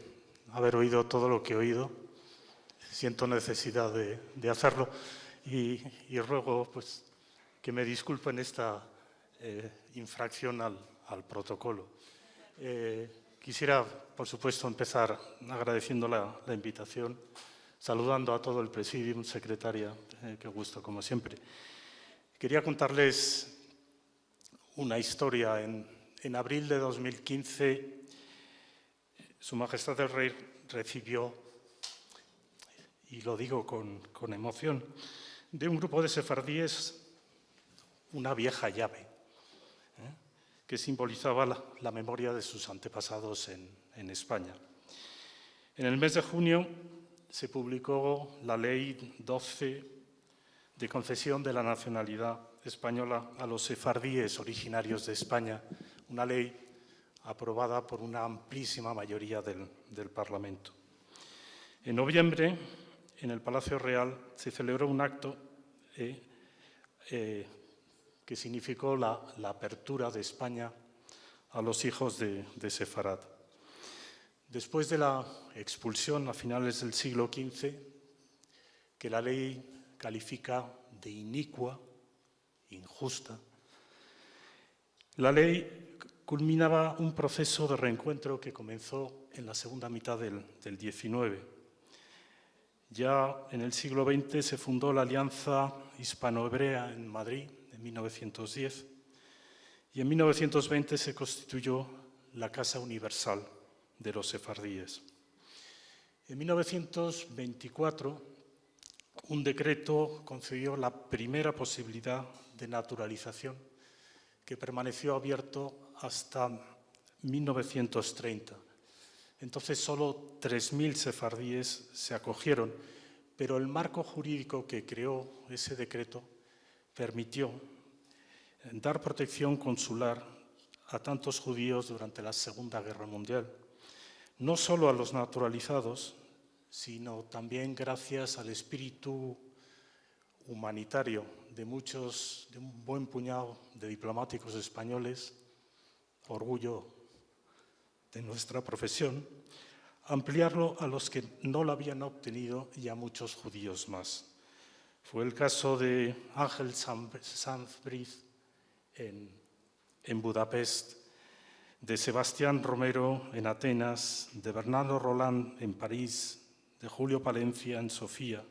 haber oído todo lo que he oído, siento necesidad de hacerlo y ruego pues, que me disculpen esta infracción al protocolo. Quisiera, por supuesto, empezar agradeciendo la invitación, saludando a todo el presidium, secretaria, qué gusto, como siempre. Quería contarles una historia. En abril de 2015, Su Majestad el Rey recibió, y lo digo con emoción, de un grupo de sefardíes una vieja llave que simbolizaba la memoria de sus antepasados en España. En el mes de junio se publicó la Ley 12 de concesión de la nacionalidad española a los sefardíes originarios de España, una ley aprobada por una amplísima mayoría del Parlamento. En noviembre, en el Palacio Real, se celebró un acto que significó la apertura de España a los hijos de Sefarad. Después de la expulsión a finales del siglo XV, que la ley califica de inicua, injusta, la ley culminaba un proceso de reencuentro que comenzó en la segunda mitad del XIX. Ya en el siglo XX se fundó la Alianza Hispano-Hebrea en Madrid, en 1910, y en 1920 se constituyó la Casa Universal de los sefardíes. En 1924, un decreto concedió la primera posibilidad de naturalización, que permaneció abierto hasta 1930. Entonces solo 3.000 sefardíes se acogieron, pero el marco jurídico que creó ese decreto permitió dar protección consular a tantos judíos durante la Segunda Guerra Mundial, no solo a los naturalizados, sino también gracias al espíritu humanitario de un buen puñado de diplomáticos españoles, orgullo de nuestra profesión, ampliarlo a los que no lo habían obtenido y a muchos judíos más. Fue el caso de Ángel Sanz-Briz en Budapest, de Sebastián Romero en Atenas, de Bernardo Roland en París, de Julio Palencia en Sofía,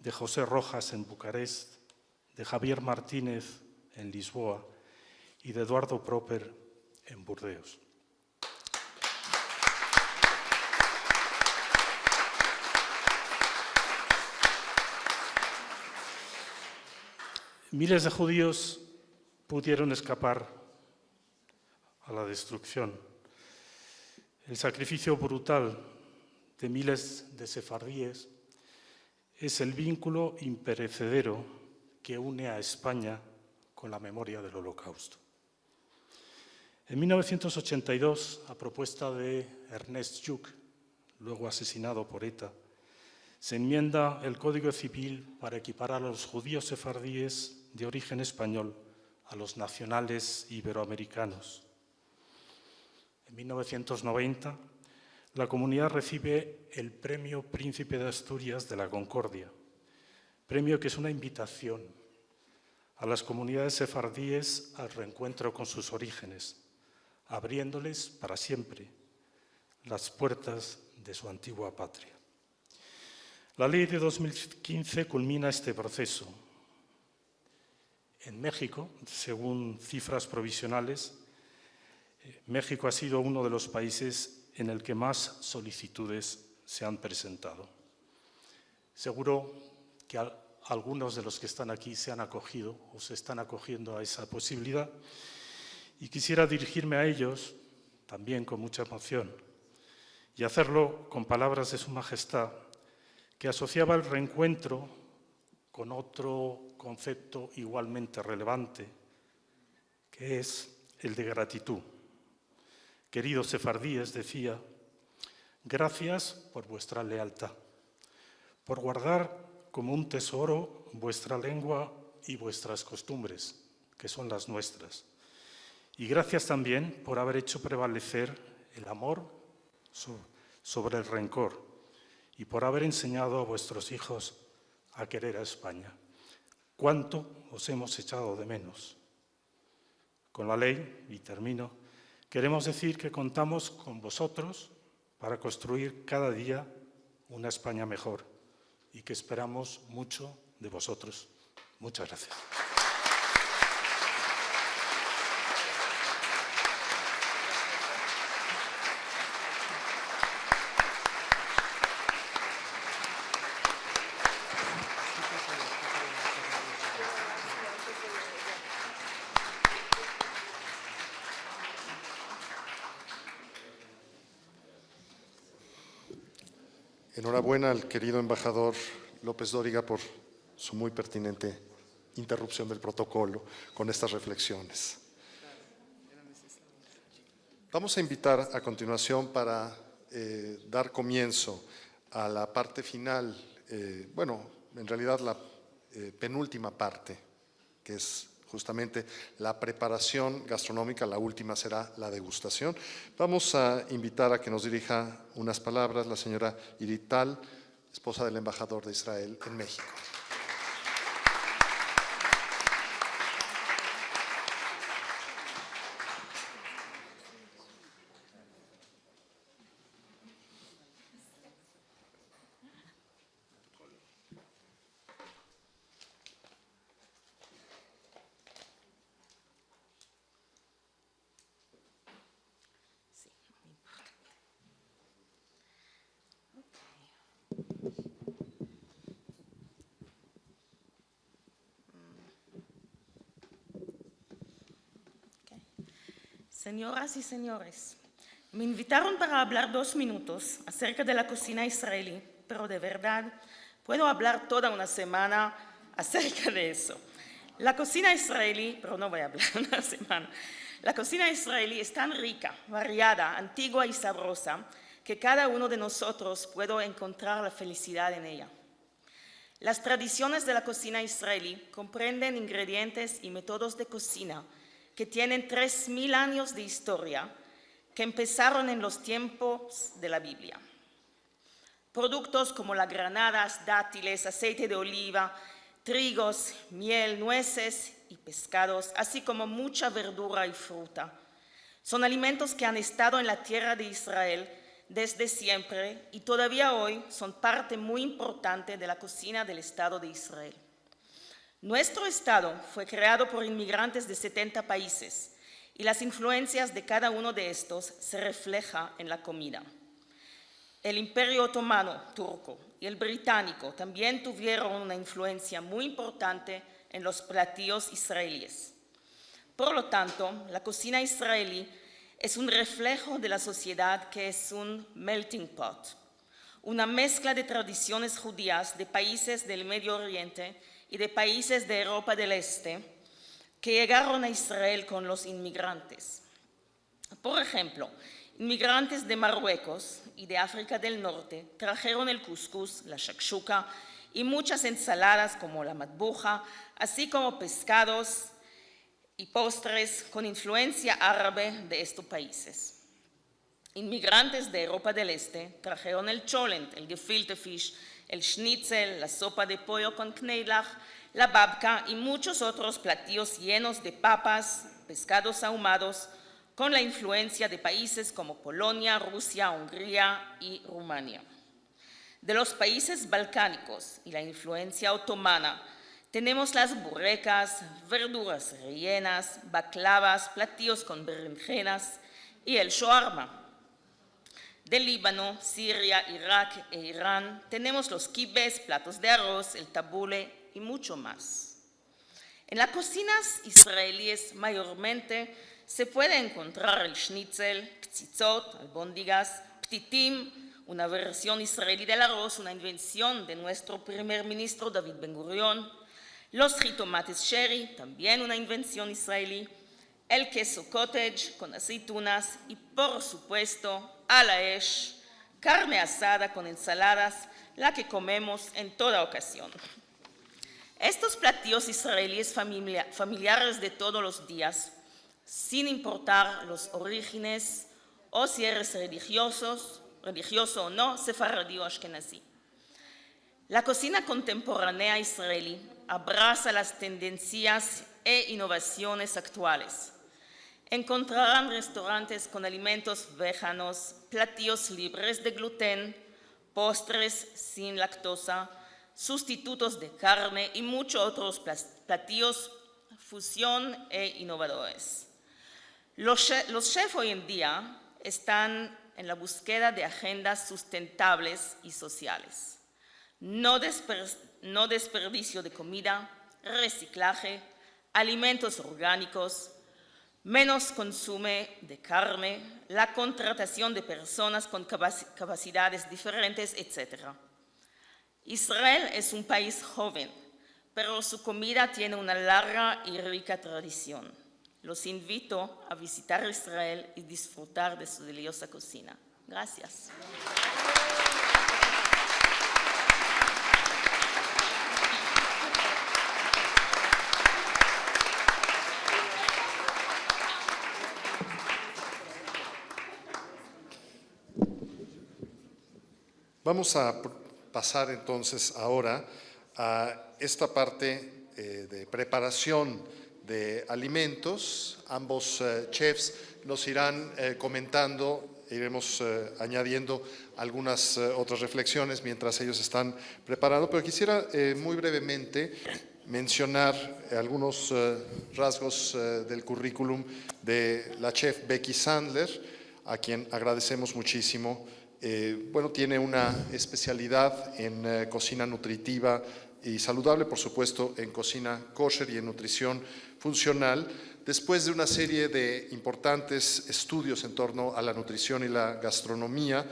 de José Rojas en Bucarest, de Javier Martínez en Lisboa y de Eduardo Proper en Burdeos. Miles de judíos pudieron escapar a la destrucción. El sacrificio brutal de miles de sefardíes es el vínculo imperecedero que une a España con la memoria del Holocausto. En 1982, a propuesta de Ernest Lluch, luego asesinado por ETA, se enmienda el Código Civil para equiparar a los judíos sefardíes de origen español a los nacionales iberoamericanos. En 1990, la comunidad recibe el Premio Príncipe de Asturias de la Concordia, premio que es una invitación a las comunidades sefardíes al reencuentro con sus orígenes, abriéndoles para siempre las puertas de su antigua patria. La ley de 2015 culmina este proceso. En México, según cifras provisionales, México ha sido uno de los países en el que más solicitudes se han presentado. Seguro que algunos de los que están aquí se han acogido o se están acogiendo a esa posibilidad y quisiera dirigirme a ellos también con mucha emoción y hacerlo con palabras de Su Majestad, que asociaba el reencuentro con otro concepto igualmente relevante, que es el de gratitud. Queridos sefardíes, decía, gracias por vuestra lealtad, por guardar como un tesoro vuestra lengua y vuestras costumbres, que son las nuestras. Y gracias también por haber hecho prevalecer el amor sobre el rencor y por haber enseñado a vuestros hijos a querer a España. ¿Cuánto os hemos echado de menos? Con la ley, y termino, queremos decir que contamos con vosotros para construir cada día una España mejor y que esperamos mucho de vosotros. Muchas gracias. Enhorabuena al querido embajador López Dóriga por su muy pertinente interrupción del protocolo con estas reflexiones. Vamos a invitar a continuación para dar comienzo a la parte final, en realidad la penúltima parte, que es justamente la preparación gastronómica, la última será la degustación. Vamos a invitar a que nos dirija unas palabras la señora Irit Tal, esposa del embajador de Israel en México. Señoras y señores, me invitaron para hablar 2 minutos acerca de la cocina israelí, pero de verdad puedo hablar toda una semana acerca de eso. La cocina israelí, pero no voy a hablar una semana, la cocina israelí es tan rica, variada, antigua y sabrosa que cada uno de nosotros puede encontrar la felicidad en ella. Las tradiciones de la cocina israelí comprenden ingredientes y métodos de cocina que tienen 3000 años de historia, que empezaron en los tiempos de la Biblia. Productos como las granadas, dátiles, aceite de oliva, trigos, miel, nueces y pescados, así como mucha verdura y fruta. Son alimentos que han estado en la tierra de Israel desde siempre y todavía hoy son parte muy importante de la cocina del Estado de Israel. Nuestro Estado fue creado por inmigrantes de 70 países y las influencias de cada uno de estos se reflejan en la comida. El Imperio Otomano turco y el británico también tuvieron una influencia muy importante en los platillos israelíes. Por lo tanto, la cocina israelí es un reflejo de la sociedad que es un melting pot, una mezcla de tradiciones judías de países del Medio Oriente y de países de Europa del Este que llegaron a Israel con los inmigrantes. Por ejemplo, inmigrantes de Marruecos y de África del Norte trajeron el cuscús, la shakshuka y muchas ensaladas como la matbuja, así como pescados y postres con influencia árabe de estos países. Inmigrantes de Europa del Este trajeron el cholent, el gefilte fish, el schnitzel, la sopa de pollo con kneidlach, la babka y muchos otros platillos llenos de papas, pescados ahumados, con la influencia de países como Polonia, Rusia, Hungría y Rumania. De los países balcánicos y la influencia otomana, tenemos las burrecas, verduras rellenas, baklavas, platillos con berenjenas y el shawarma. Del Líbano, Siria, Irak e Irán tenemos los kibes, platos de arroz, el tabule y mucho más. En las cocinas israelíes mayormente se puede encontrar el schnitzel, ptzitzot, albóndigas, ptitim, una versión israelí del arroz, una invención de nuestro primer ministro David Ben-Gurión, los jitomates sherry, también una invención israelí, el queso cottage con aceitunas y, por supuesto, a la esh, carne asada con ensaladas, la que comemos en toda ocasión. Estos platillos israelíes familiares de todos los días, sin importar los orígenes o si eres religioso o no, sefaradí o ashkenazí. La cocina contemporánea israelí abraza las tendencias e innovaciones actuales. Encontrarán restaurantes con alimentos veganos, platillos libres de gluten, postres sin lactosa, sustitutos de carne y muchos otros platillos fusión e innovadores. Los chefs hoy en día están en la búsqueda de agendas sustentables y sociales. No desperdicio de comida, reciclaje, alimentos orgánicos, menos consumo de carne, la contratación de personas con capacidades diferentes, etc. Israel es un país joven, pero su comida tiene una larga y rica tradición. Los invito a visitar Israel y disfrutar de su deliciosa cocina. Gracias. Vamos a pasar entonces ahora a esta parte de preparación de alimentos. Ambos chefs nos irán comentando, iremos añadiendo algunas otras reflexiones mientras ellos están preparando, pero quisiera muy brevemente mencionar algunos rasgos del currículum de la chef Becky Sandler, a quien agradecemos muchísimo. Bueno, tiene una especialidad en cocina nutritiva y saludable, por supuesto, en cocina kosher y en nutrición funcional. Después de una serie de importantes estudios en torno a la nutrición y la gastronomía,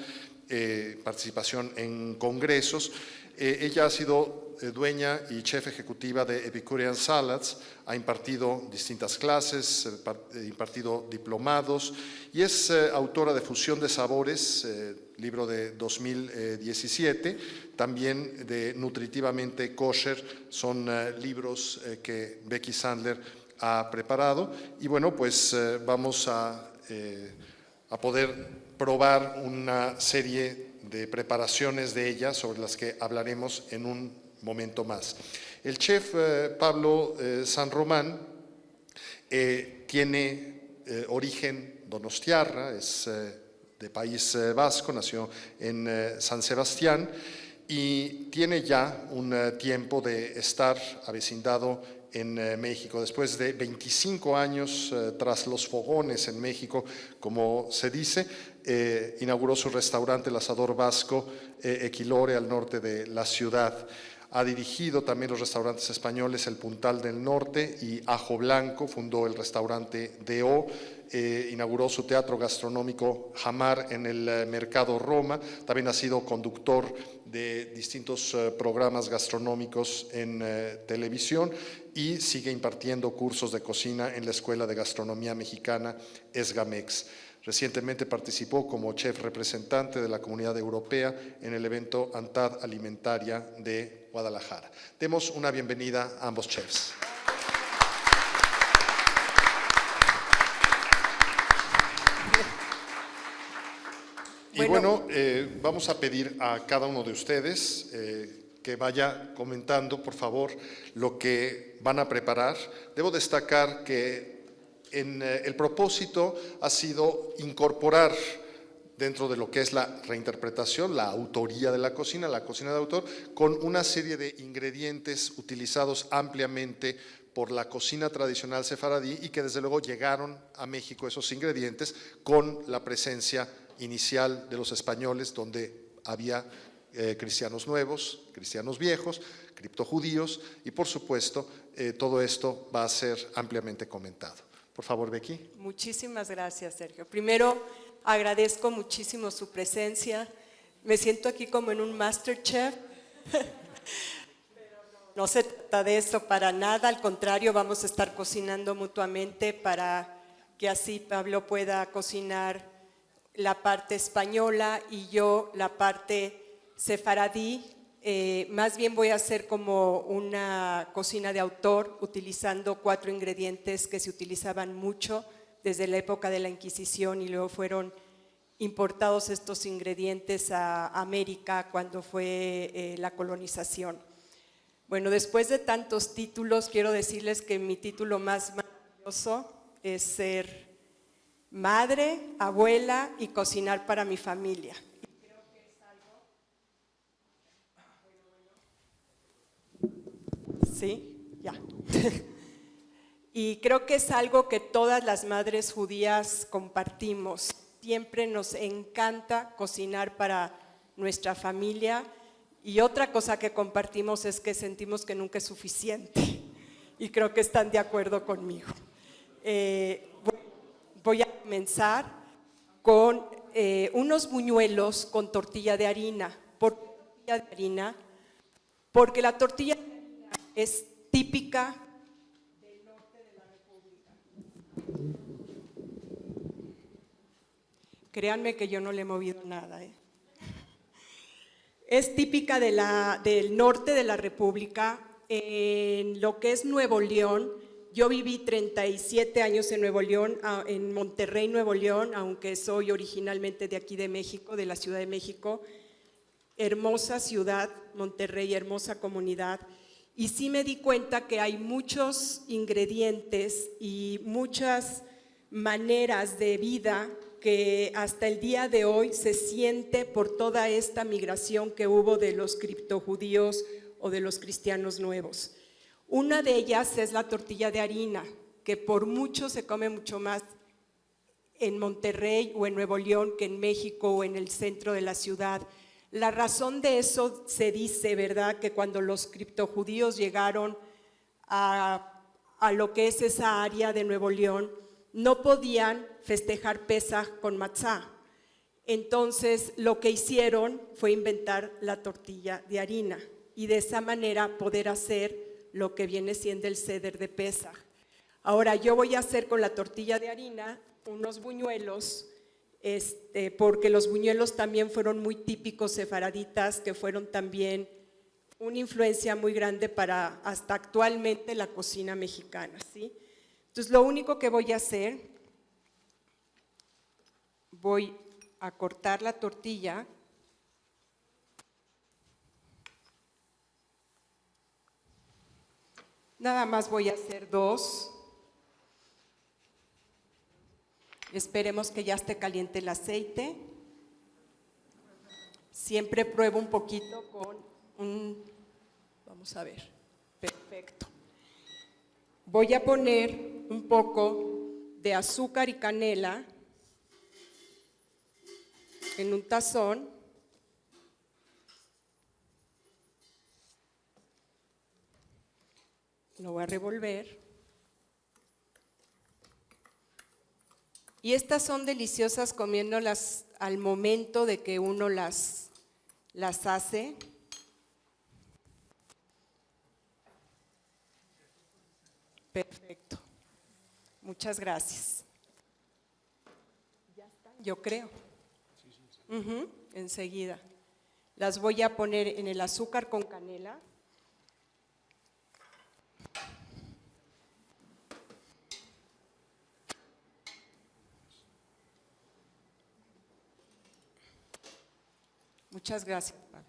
participación en congresos, ella ha sido dueña y chef ejecutiva de Epicurean Salads, ha impartido distintas clases, impartido diplomados y es autora de Fusión de Sabores, libro de 2017, también de Nutritivamente Kosher, son libros que Becky Sandler ha preparado y bueno, pues vamos a poder probar una serie de preparaciones de ella sobre las que hablaremos en un momento más. El chef Pablo San Román tiene origen donostiarra, es de País Vasco, nació en San Sebastián y tiene ya un tiempo de estar avecindado en México. Después de 25 años tras los fogones en México, como se dice, inauguró su restaurante El Asador Vasco Equilore al norte de la ciudad. Ha dirigido también los restaurantes españoles El Puntal del Norte y Ajo Blanco, fundó el restaurante D.O., inauguró su teatro gastronómico Jamar en el Mercado Roma, también ha sido conductor de distintos programas gastronómicos en televisión y sigue impartiendo cursos de cocina en la Escuela de Gastronomía Mexicana ESGAMEX. Recientemente participó como chef representante de la Comunidad Europea en el evento ANTAD Alimentaria de Guadalajara. Demos una bienvenida a ambos chefs. Y bueno, vamos a pedir a cada uno de ustedes que vaya comentando, por favor, lo que van a preparar. Debo destacar que el propósito ha sido incorporar dentro de lo que es la reinterpretación, la autoría de la cocina de autor, con una serie de ingredientes utilizados ampliamente por la cocina tradicional sefaradí y que desde luego llegaron a México esos ingredientes con la presencia inicial de los españoles, donde había cristianos nuevos, cristianos viejos, criptojudíos y por supuesto todo esto va a ser ampliamente comentado. Por favor, Becky. Muchísimas gracias, Sergio. Primero, agradezco muchísimo su presencia. Me siento aquí como en un MasterChef. No se trata de eso para nada, al contrario, vamos a estar cocinando mutuamente para que así Pablo pueda cocinar la parte española y yo la parte sefaradí. Más bien voy a hacer como una cocina de autor, utilizando 4 ingredientes que se utilizaban mucho desde la época de la Inquisición y luego fueron importados estos ingredientes a América cuando fue la colonización. Bueno, después de tantos títulos, quiero decirles que mi título más maravilloso es ser madre, abuela y cocinar para mi familia. Sí, ya. Y creo que es algo que todas las madres judías compartimos. Siempre nos encanta cocinar para nuestra familia y otra cosa que compartimos es que sentimos que nunca es suficiente y creo que están de acuerdo conmigo. Voy a comenzar con unos buñuelos con tortilla de harina. ¿Por qué tortilla de harina? Porque la tortilla de harina es típica del norte de la República. Créanme que yo no le he movido nada. Es típica del norte de la República. En lo que es Nuevo León, yo viví 37 años en Nuevo León, en Monterrey, Nuevo León, aunque soy originalmente de aquí de México, de la Ciudad de México. Hermosa ciudad, Monterrey, hermosa comunidad. Y sí me di cuenta que hay muchos ingredientes y muchas maneras de vida que hasta el día de hoy se siente por toda esta migración que hubo de los criptojudíos o de los cristianos nuevos. Una de ellas es la tortilla de harina, que por mucho se come mucho más en Monterrey o en Nuevo León que en México o en el centro de la ciudad. La razón de eso se dice, ¿verdad?, que cuando los criptojudíos llegaron a lo que es esa área de Nuevo León, no podían festejar Pesaj con matzá. Entonces, lo que hicieron fue inventar la tortilla de harina y de esa manera poder hacer lo que viene siendo el seder de Pesaj. Ahora, yo voy a hacer con la tortilla de harina unos buñuelos, porque los buñuelos también fueron muy típicos sefaraditas, que fueron también una influencia muy grande para hasta actualmente la cocina mexicana, ¿sí? Entonces, lo único que voy a hacer, voy a cortar la tortilla. Nada más voy a hacer 2. Esperemos que ya esté caliente el aceite. Siempre pruebo un poquito con vamos a ver, perfecto. Voy a poner un poco de azúcar y canela en un tazón. Lo voy a revolver. Y estas son deliciosas comiéndolas al momento de que uno las hace. Perfecto. Muchas gracias. Ya está, yo creo. Enseguida. Las voy a poner en el azúcar con canela. Muchas gracias, Pablo.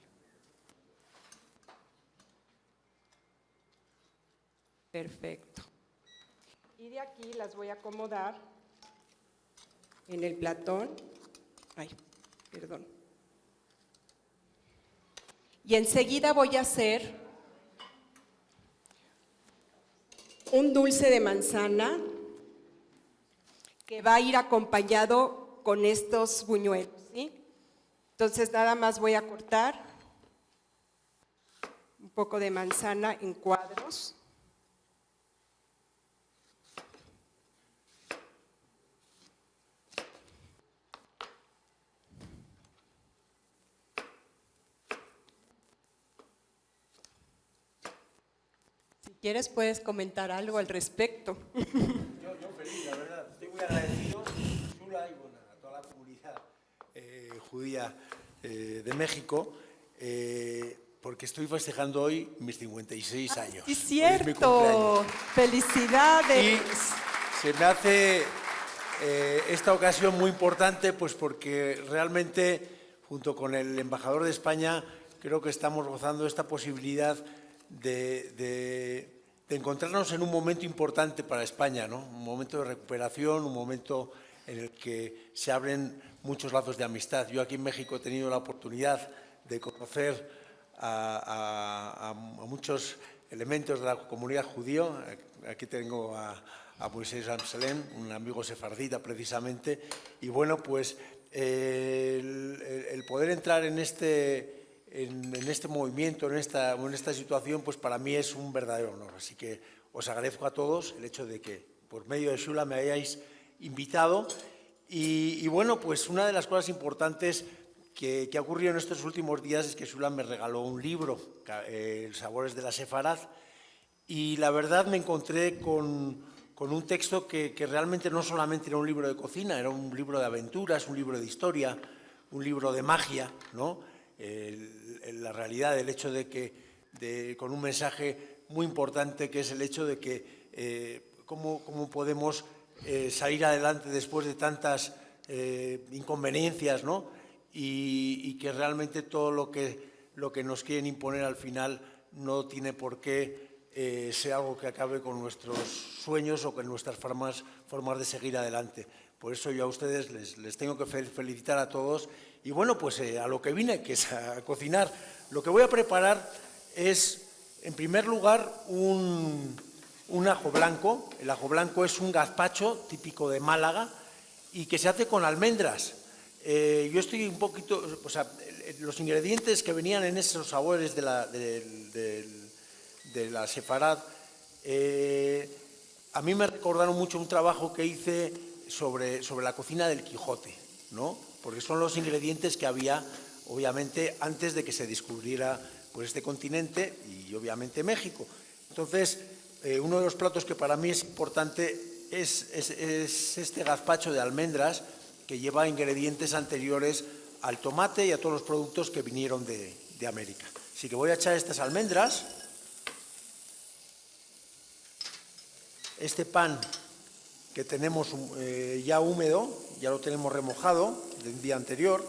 Perfecto. Y de aquí las voy a acomodar en el platón. Ay, perdón. Y enseguida voy a hacer un dulce de manzana que va a ir acompañado con estos buñuelos, ¿sí? Entonces nada más voy a cortar un poco de manzana en cuadros. Si quieres puedes comentar algo al respecto. Yo feliz, la verdad. Estoy muy agradecido, Shula, y bueno, a toda la comunidad judía de México, porque estoy festejando hoy mis 56 años. Sí, cierto. Felicidades. Y se me hace esta ocasión muy importante, pues porque realmente, junto con el embajador de España, creo que estamos gozando esta posibilidad de encontrarnos en un momento importante para España, ¿no? Un momento de recuperación, un momento en el que se abren muchos lazos de amistad. Yo aquí en México he tenido la oportunidad de conocer a muchos elementos de la comunidad judía. Aquí tengo a Moisés Amselem, un amigo sefardita precisamente, y bueno, pues el poder entrar en este movimiento, en esta situación, pues para mí es un verdadero honor. Así que os agradezco a todos el hecho de que por medio de Shula me hayáis invitado. Y bueno, pues una de las cosas importantes que ha ocurrido en estos últimos días es que Shula me regaló un libro, Sabores de la Sefarad, y la verdad me encontré con un texto que realmente no solamente era un libro de cocina, era un libro de aventuras, un libro de historia, un libro de magia, ¿no? La realidad, el hecho de que, con un mensaje muy importante, que es el hecho de que cómo podemos salir adelante después de tantas inconveniencias, ¿no? Y que realmente todo lo que nos quieren imponer al final no tiene por qué ser algo que acabe con nuestros sueños o con nuestras formas de seguir adelante. Por eso yo a ustedes les tengo que felicitar a todos. Y bueno, pues a lo que vine, que es a cocinar. Lo que voy a preparar es, en primer lugar, un ajo blanco. El ajo blanco es un gazpacho típico de Málaga y que se hace con almendras. Yo estoy un poquito, o sea, los ingredientes que venían en esos sabores de la sefarad, a mí me recordaron mucho un trabajo que hice sobre la cocina del Quijote, ¿no? Porque son los ingredientes que había, obviamente, antes de que se descubriera pues, este continente y, obviamente, México. Entonces, uno de los platos que para mí es importante es este gazpacho de almendras, que lleva ingredientes anteriores al tomate y a todos los productos que vinieron de América. Así que voy a echar estas almendras. Este pan que tenemos ya húmedo, ya lo tenemos remojado del día anterior,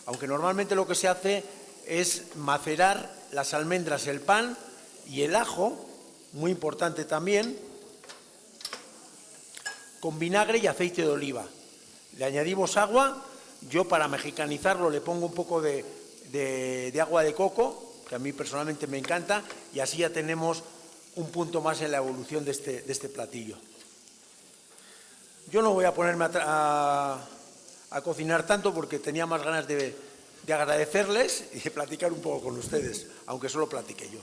aunque normalmente lo que se hace es macerar las almendras, el pan y el ajo, muy importante también, con vinagre y aceite de oliva. Le añadimos agua, yo para mexicanizarlo le pongo un poco de agua de coco, que a mí personalmente me encanta, y así ya tenemos un punto más en la evolución de este platillo. Yo no voy a ponerme a cocinar tanto porque tenía más ganas de agradecerles y de platicar un poco con ustedes, aunque solo platiqué yo.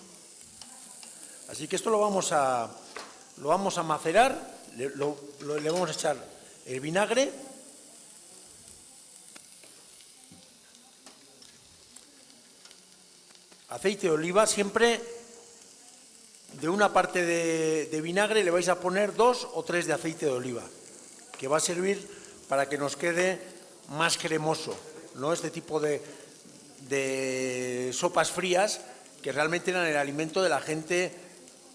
Así que esto lo vamos a macerar, le vamos a echar el vinagre, aceite de oliva, siempre de una parte de vinagre le vais a poner 2 o 3 de aceite de oliva, que va a servir para que nos quede más cremoso, ¿no? Este tipo de sopas frías que realmente eran el alimento de la gente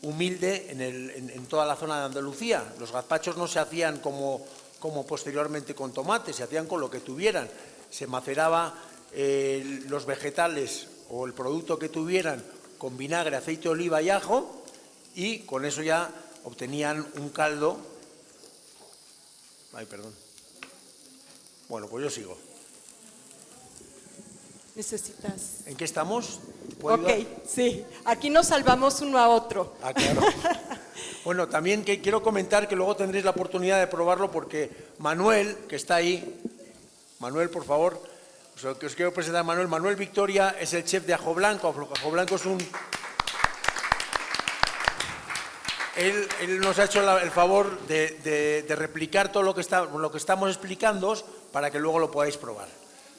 humilde en toda la zona de Andalucía. Los gazpachos no se hacían como posteriormente con tomate, se hacían con lo que tuvieran. Se maceraba los vegetales o el producto que tuvieran con vinagre, aceite de oliva y ajo, y con eso ya obtenían un caldo. Ay, perdón. Bueno, pues yo sigo. ¿Necesitas? ¿En qué estamos? ¿Puedo Ok, ayudar? sí. Aquí nos salvamos uno a otro. Ah, claro. Bueno, también quiero comentar que luego tendréis la oportunidad de probarlo porque Manuel, que está ahí, Manuel, por favor, que os quiero presentar a Manuel. Manuel Victoria es el chef de Ajo Blanco. Ajo Blanco es un... Él nos ha hecho el favor de replicar todo lo que estamos explicando para que luego lo podáis probar,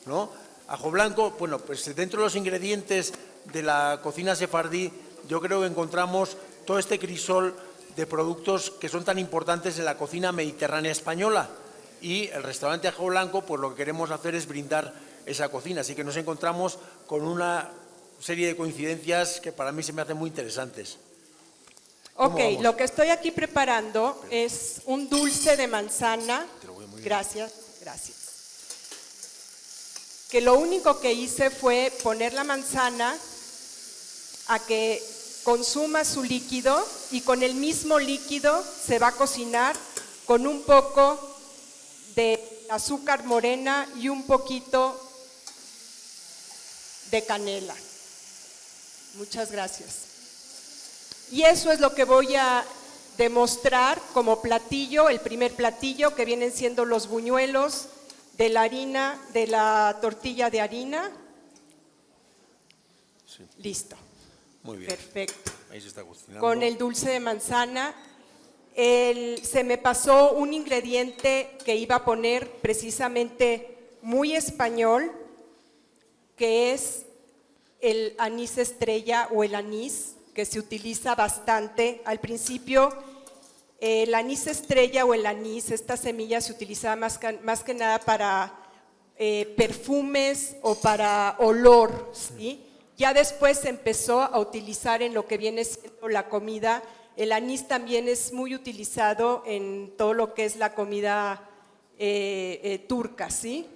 ¿no? Ajo blanco, bueno, pues dentro de los ingredientes de la cocina sefardí, yo creo que encontramos todo este crisol de productos que son tan importantes en la cocina mediterránea española. Y el restaurante Ajo Blanco, pues lo que queremos hacer es brindar esa cocina. Así que nos encontramos con una serie de coincidencias que para mí se me hacen muy interesantes. Ok, lo que estoy aquí preparando es un dulce de manzana. Gracias, gracias. Que lo único que hice fue poner la manzana a que consuma su líquido y con el mismo líquido se va a cocinar con un poco de azúcar morena y un poquito de canela. Muchas gracias. Y eso es lo que voy a demostrar como platillo, el primer platillo, que vienen siendo los buñuelos de la harina, de la tortilla de harina. Sí. Listo. Muy bien. Perfecto. Ahí se está cocinando. Con el dulce de manzana, se me pasó un ingrediente que iba a poner precisamente muy español, que es el anís estrella o el anís, que se utiliza bastante. Al principio, el anís estrella o el anís, esta semilla se utilizaba más que nada para perfumes o para olor, ¿sí? Ya después se empezó a utilizar en lo que viene siendo la comida. El anís también es muy utilizado en todo lo que es la comida turca, ¿sí?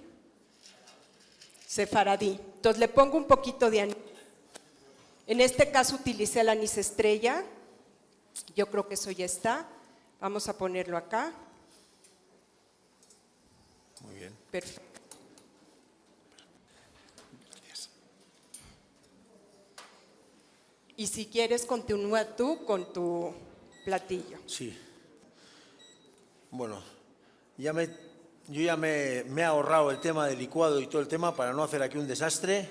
Sefaradí. Entonces le pongo un poquito de anís. En este caso utilicé el anís estrella. Yo creo que eso ya está. Vamos a ponerlo acá. Muy bien. Perfecto. Gracias. Y si quieres, continúa tú con tu platillo. Sí. Bueno, yo ya me he ahorrado el tema del licuado y todo el tema para no hacer aquí un desastre.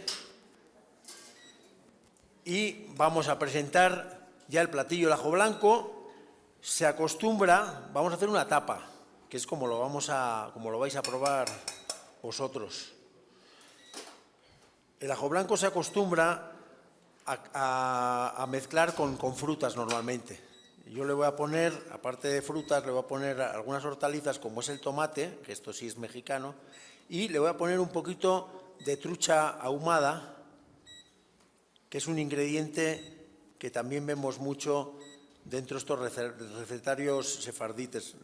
Y vamos a presentar ya el platillo, el ajo blanco. Se acostumbra, vamos a hacer una tapa, que es como lo vais a probar vosotros. El ajo blanco se acostumbra a mezclar con frutas normalmente. Yo le voy a poner, aparte de frutas, le voy a poner algunas hortalizas como es el tomate, que esto sí es mexicano, y le voy a poner un poquito de trucha ahumada, que es un ingrediente que también vemos mucho dentro de estos recetarios sefardites.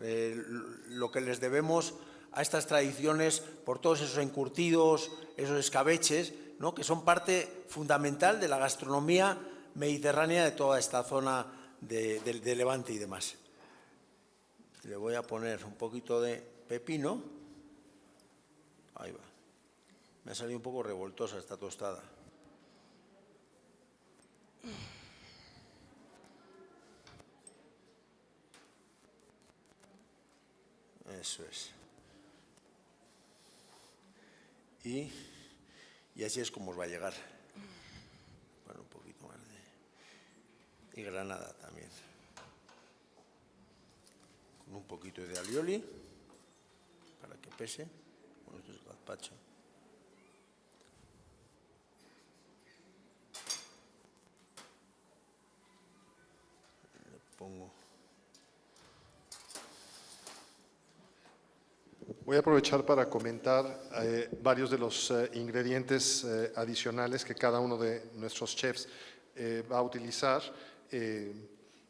Lo que les debemos a estas tradiciones por todos esos encurtidos, esos escabeches, ¿no?, que son parte fundamental de la gastronomía mediterránea de toda esta zona de Levante y demás. Le voy a poner un poquito de pepino. Ahí va. Me ha salido un poco revoltosa esta tostada. Eso es. Y así es como os va a llegar. Bueno, un poquito más y granada también. Con un poquito de alioli para que pese. Bueno, esto es gazpacho. Le pongo. Voy a aprovechar para comentar varios de los ingredientes adicionales que cada uno de nuestros chefs va a utilizar.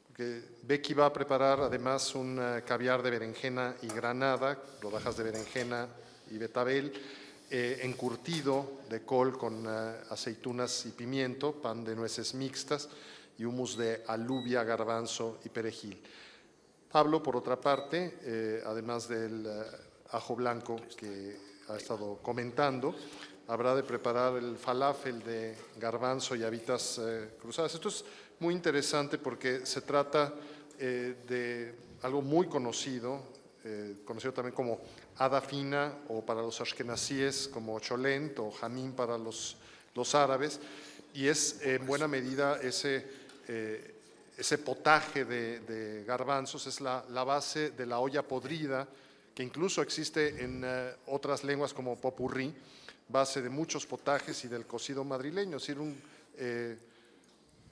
Porque Becky va a preparar además un caviar de berenjena y granada, rodajas de berenjena y betabel, encurtido de col con aceitunas y pimiento, pan de nueces mixtas y hummus de alubia, garbanzo y perejil. Pablo, por otra parte, además del ajo blanco que ha estado comentando, habrá de preparar el falafel de garbanzo y habitas cruzadas. Esto es muy interesante porque se trata de algo muy conocido, conocido también como hada fina o para los ashkenazíes como cholent o jamín para los árabes, y es en buena medida ese potaje de garbanzos, es la base de la olla podrida, que incluso existe en otras lenguas como popurrí, base de muchos potajes y del cocido madrileño, es decir, un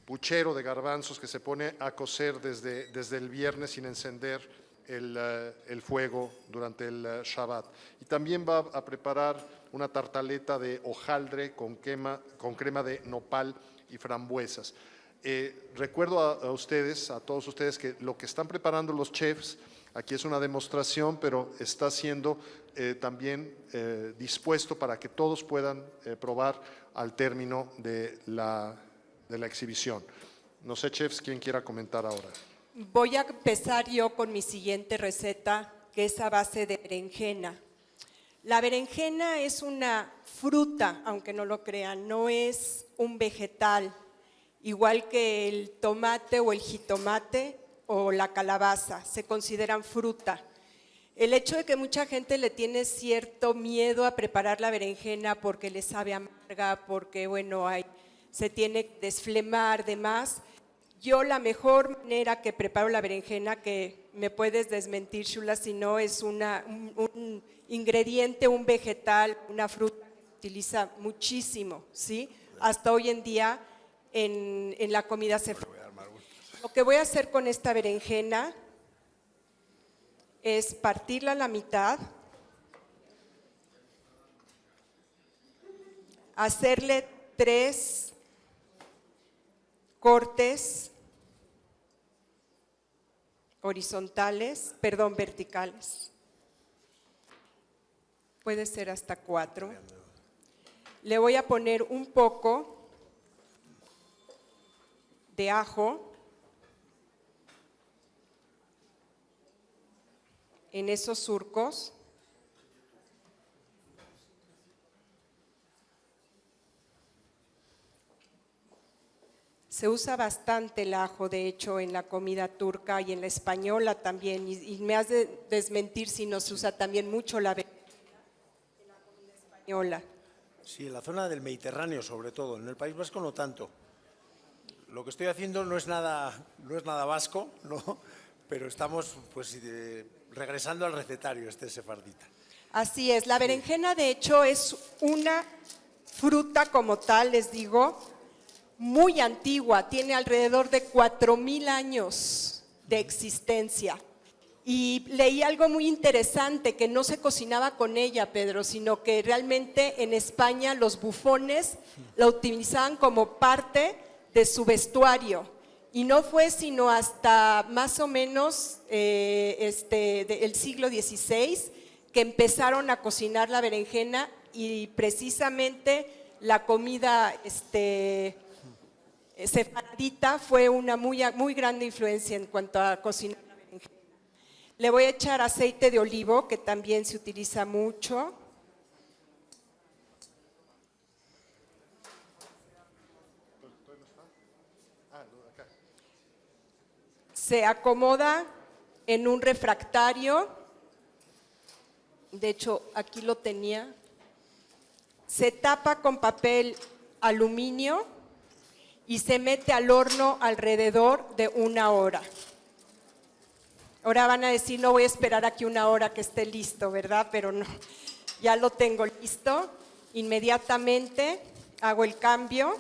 puchero de garbanzos que se pone a cocer desde el viernes sin encender el fuego durante el Shabbat. Y también va a preparar una tartaleta de hojaldre con crema de nopal y frambuesas. Recuerdo a ustedes, a todos ustedes, que lo que están preparando los chefs aquí es una demostración, pero está siendo también dispuesto para que todos puedan probar al término de la exhibición. No sé, chefs, quién quiera comentar ahora. Voy a empezar yo con mi siguiente receta, que es a base de berenjena. La berenjena es una fruta, aunque no lo crean, no es un vegetal, igual que el tomate o el jitomate o la calabaza, se consideran fruta. El hecho de que mucha gente le tiene cierto miedo a preparar la berenjena porque le sabe amarga, porque bueno, se tiene que desflemar, demás. Yo la mejor manera que preparo la berenjena, que me puedes desmentir, Shula, si no, es un ingrediente, un vegetal, una fruta que se utiliza muchísimo, ¿sí? Hasta hoy en día en la comida sefardí. Lo que voy a hacer con esta berenjena es partirla a la mitad, hacerle 3 cortes verticales. Puede ser hasta 4. Le voy a poner un poco de ajo en esos surcos. Se usa bastante el ajo, de hecho, en la comida turca y en la española también, y me has de desmentir si no se usa también mucho la berenjena en la comida española. Sí, en la zona del Mediterráneo sobre todo, en el País Vasco no tanto. Lo que estoy haciendo no es nada vasco, ¿no? Pero estamos pues regresando al recetario sefardita. Así es, la berenjena de hecho es una fruta como tal, les digo, muy antigua, tiene alrededor de 4000 años de existencia. Y leí algo muy interesante, que no se cocinaba con ella, Pedro, sino que realmente en España los bufones la utilizaban como parte de su vestuario. Y no fue sino hasta más o menos el siglo XVI que empezaron a cocinar la berenjena, y precisamente la comida sefardita fue una muy grande influencia en cuanto a cocinar la berenjena. Le voy a echar aceite de olivo, que también se utiliza mucho. Se acomoda en un refractario, de hecho aquí lo tenía, se tapa con papel aluminio y se mete al horno alrededor de 1 hora. Ahora van a decir, no voy a esperar aquí 1 hora que esté listo, ¿verdad? Pero no, ya lo tengo listo. Inmediatamente hago el cambio.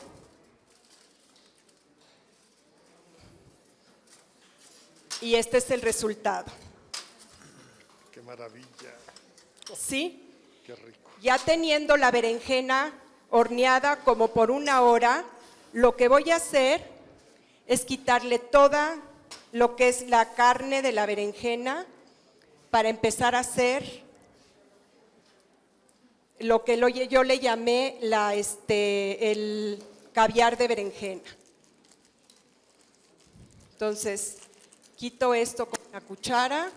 Y este es el resultado. Qué maravilla. ¿Sí? Qué rico. Ya teniendo la berenjena horneada como por 1 hora, lo que voy a hacer es quitarle toda lo que es la carne de la berenjena para empezar a hacer lo que yo le llamé el caviar de berenjena. Entonces, quito esto con una cuchara.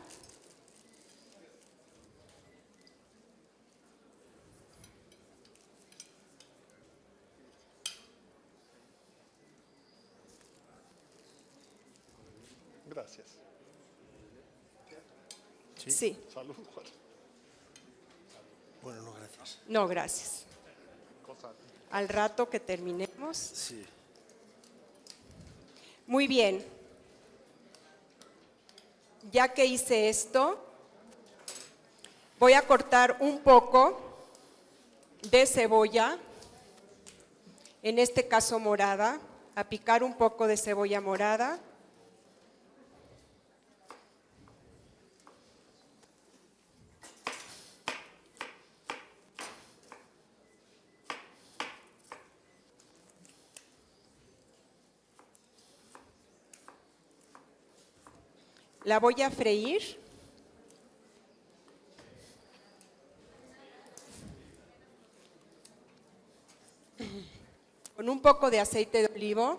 Gracias. Sí. Salud, Juan. Bueno, no, gracias. No, gracias. Al rato que terminemos. Sí. Muy bien. Ya que hice esto, voy a cortar un poco de cebolla, en este caso morada, a picar un poco de cebolla morada. La voy a freír. Con un poco de aceite de olivo.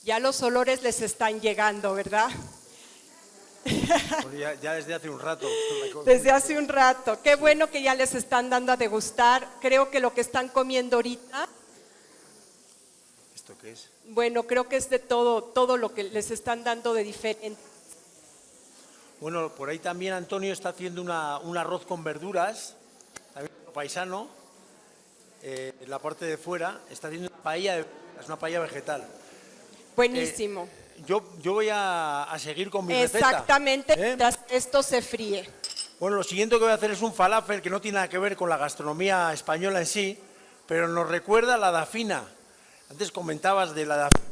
Ya los olores les están llegando, ¿verdad? Bueno, ya desde hace un rato. Desde hace un rato. Qué bueno que ya les están dando a degustar. Creo que lo que están comiendo ahorita, ¿Esto qué es? bueno, creo que es de todo lo que les están dando de diferente. Bueno, por ahí también Antonio está haciendo un arroz con verduras, también paisano, en la parte de fuera, está haciendo una paella, es una paella vegetal. Buenísimo. Yo voy a seguir con mi receta. Exactamente, mientras esto se fríe. Bueno, lo siguiente que voy a hacer es un falafel que no tiene nada que ver con la gastronomía española en sí, pero nos recuerda a la dafina. Antes comentabas de la dafina.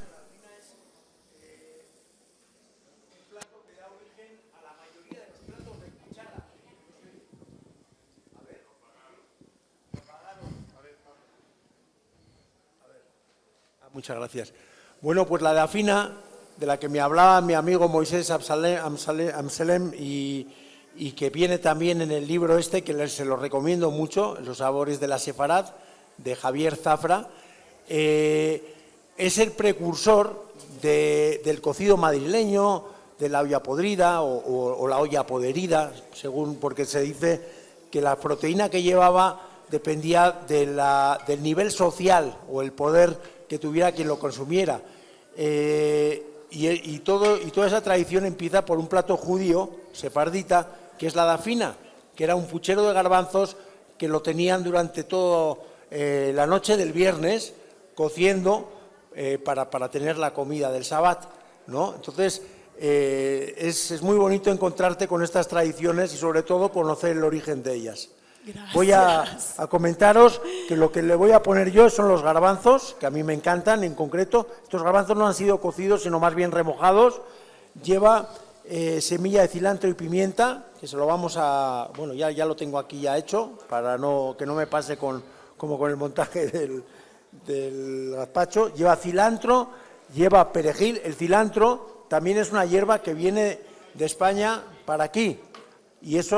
Muchas gracias. Bueno, pues la dafina, de la que me hablaba mi amigo Moisés Amselem y que viene también en el libro este, que se lo recomiendo mucho, Los sabores de la Sefarad, de Javier Zafra, es el precursor del cocido madrileño, de la olla podrida o la olla poderida, según, porque se dice que la proteína que llevaba dependía del nivel social o el poder que tuviera quien lo consumiera. Y toda esa tradición empieza por un plato judío, sefardita, que es la dafina, que era un puchero de garbanzos que lo tenían durante toda la noche del viernes cociendo para tener la comida del Sabbat, ¿no? Entonces, es muy bonito encontrarte con estas tradiciones y sobre todo conocer el origen de ellas. Gracias. Voy a comentaros que lo que le voy a poner yo son los garbanzos, que a mí me encantan en concreto. Estos garbanzos no han sido cocidos, sino más bien remojados. Lleva semilla de cilantro y pimienta, que se lo vamos a... Bueno, ya lo tengo aquí ya hecho, para que no me pase como con el montaje del gazpacho. Lleva cilantro, lleva perejil. El cilantro también es una hierba que viene de España para aquí. Y es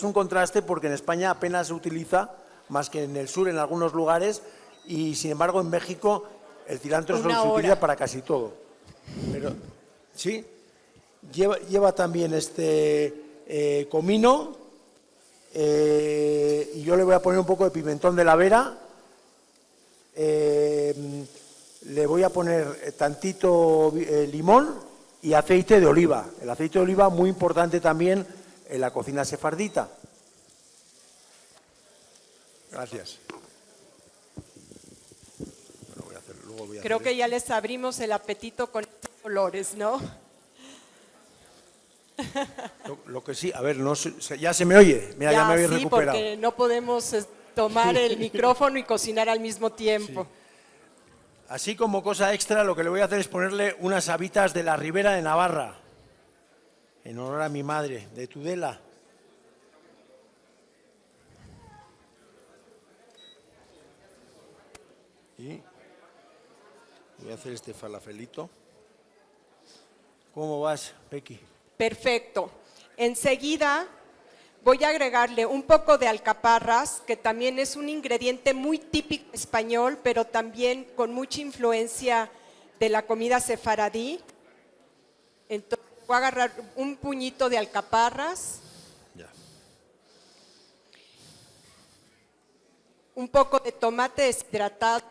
un contraste porque en España apenas se utiliza, más que en el sur en algunos lugares, y sin embargo en México el cilantro se utiliza para casi todo. Pero, ¿sí? Lleva también comino, y yo le voy a poner un poco de pimentón de la Vera, le voy a poner tantito limón y aceite de oliva. El aceite de oliva muy importante también en la cocina sefardita. Gracias. Bueno, Creo que ya les abrimos el apetito con estos olores, ¿no? Lo que sí, a ver, no, ya se me oye. Mira, ya me habéis sí, recuperado. porque no podemos tomar el micrófono y cocinar al mismo tiempo. Sí. Así como cosa extra, lo que le voy a hacer es ponerle unas habitas de la Ribera de Navarra, en honor a mi madre, de Tudela. Y voy a hacer este falafelito. ¿Cómo vas, Becky? Perfecto. Enseguida voy a agregarle un poco de alcaparras, que también es un ingrediente muy típico español, pero también con mucha influencia de la comida sefaradí. Entonces voy a agarrar un puñito de alcaparras. Ya. Un poco de tomate deshidratado.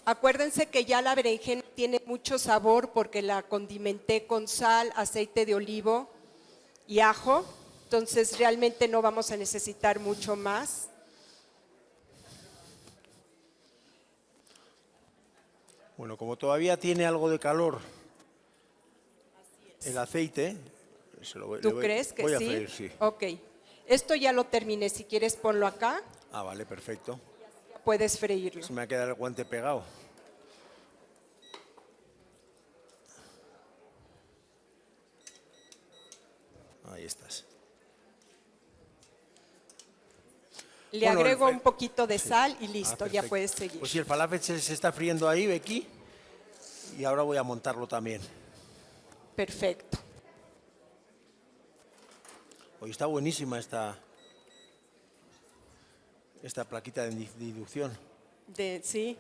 Acuérdense que ya la berenjena tiene mucho sabor porque la condimenté con sal, aceite de olivo y ajo. Entonces realmente no vamos a necesitar mucho más. Bueno, como todavía tiene algo de calor el aceite, ¿Tú crees que voy sí? a freír, sí. Ok. Esto ya lo terminé. Si quieres ponlo acá. Ah, vale, perfecto. Puedes freírlo. Se me ha quedado el guante pegado. Ahí estás. Le Bueno, agrego un poquito de sal y listo, ya perfecto. puedes seguir. Pues sí, el falafel se está friendo ahí, Becky, y ahora voy a montarlo también. Perfecto. Hoy está buenísima esta plaquita de inducción. Sí.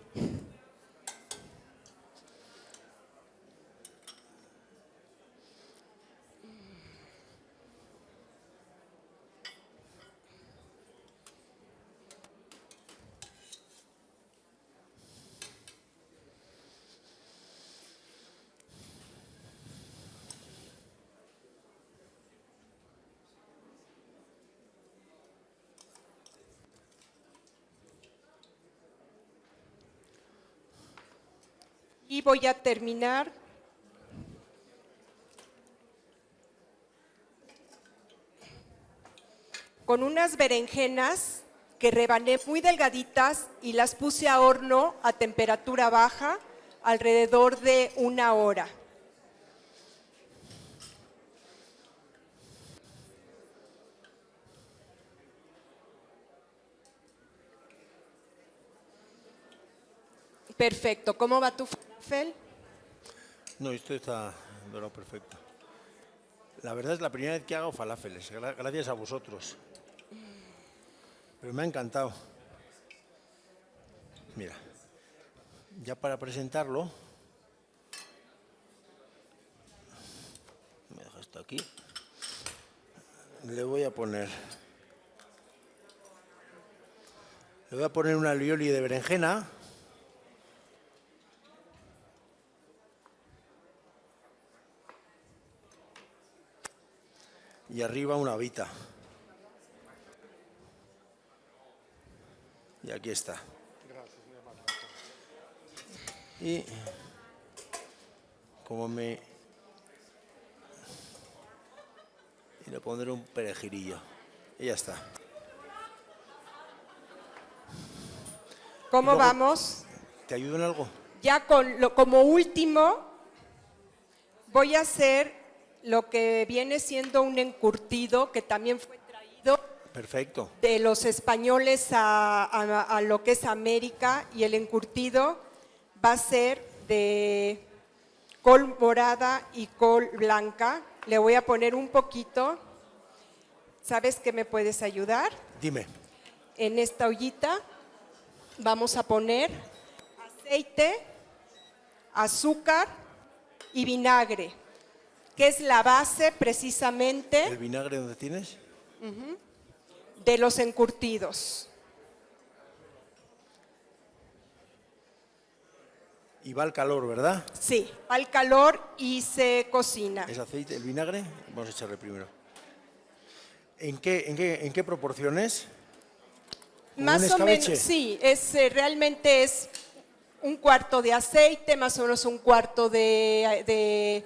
Y voy a terminar con unas berenjenas que rebané muy delgaditas y las puse a horno a temperatura baja alrededor de 1 hora. Perfecto. ¿Cómo va tu falafel? No, esto está dorado perfecto. La verdad es la primera vez que hago falafeles, gracias a vosotros. Pero me ha encantado. Mira, ya para presentarlo, me dejo esto aquí, le voy a poner una alioli de berenjena. Y arriba una habita. Y aquí está. Y y le pondré un perejirillo. Y ya está. ¿Cómo vamos? ¿Te ayudo en algo? Ya como último, voy a hacer lo que viene siendo un encurtido que también fue traído Perfecto. de los españoles a lo que es América, y el encurtido va a ser de col morada y col blanca. Le voy a poner un poquito. ¿Sabes qué me puedes ayudar? Dime. En esta ollita vamos a poner aceite, azúcar y vinagre, que es la base precisamente ¿El vinagre dónde tienes? de los encurtidos. Y va al calor, ¿verdad? Sí, al calor y se cocina. ¿Es aceite, el vinagre? Vamos a echarle primero. ¿En qué proporciones? Más o menos, sí, realmente es un cuarto de aceite, más o menos un cuarto de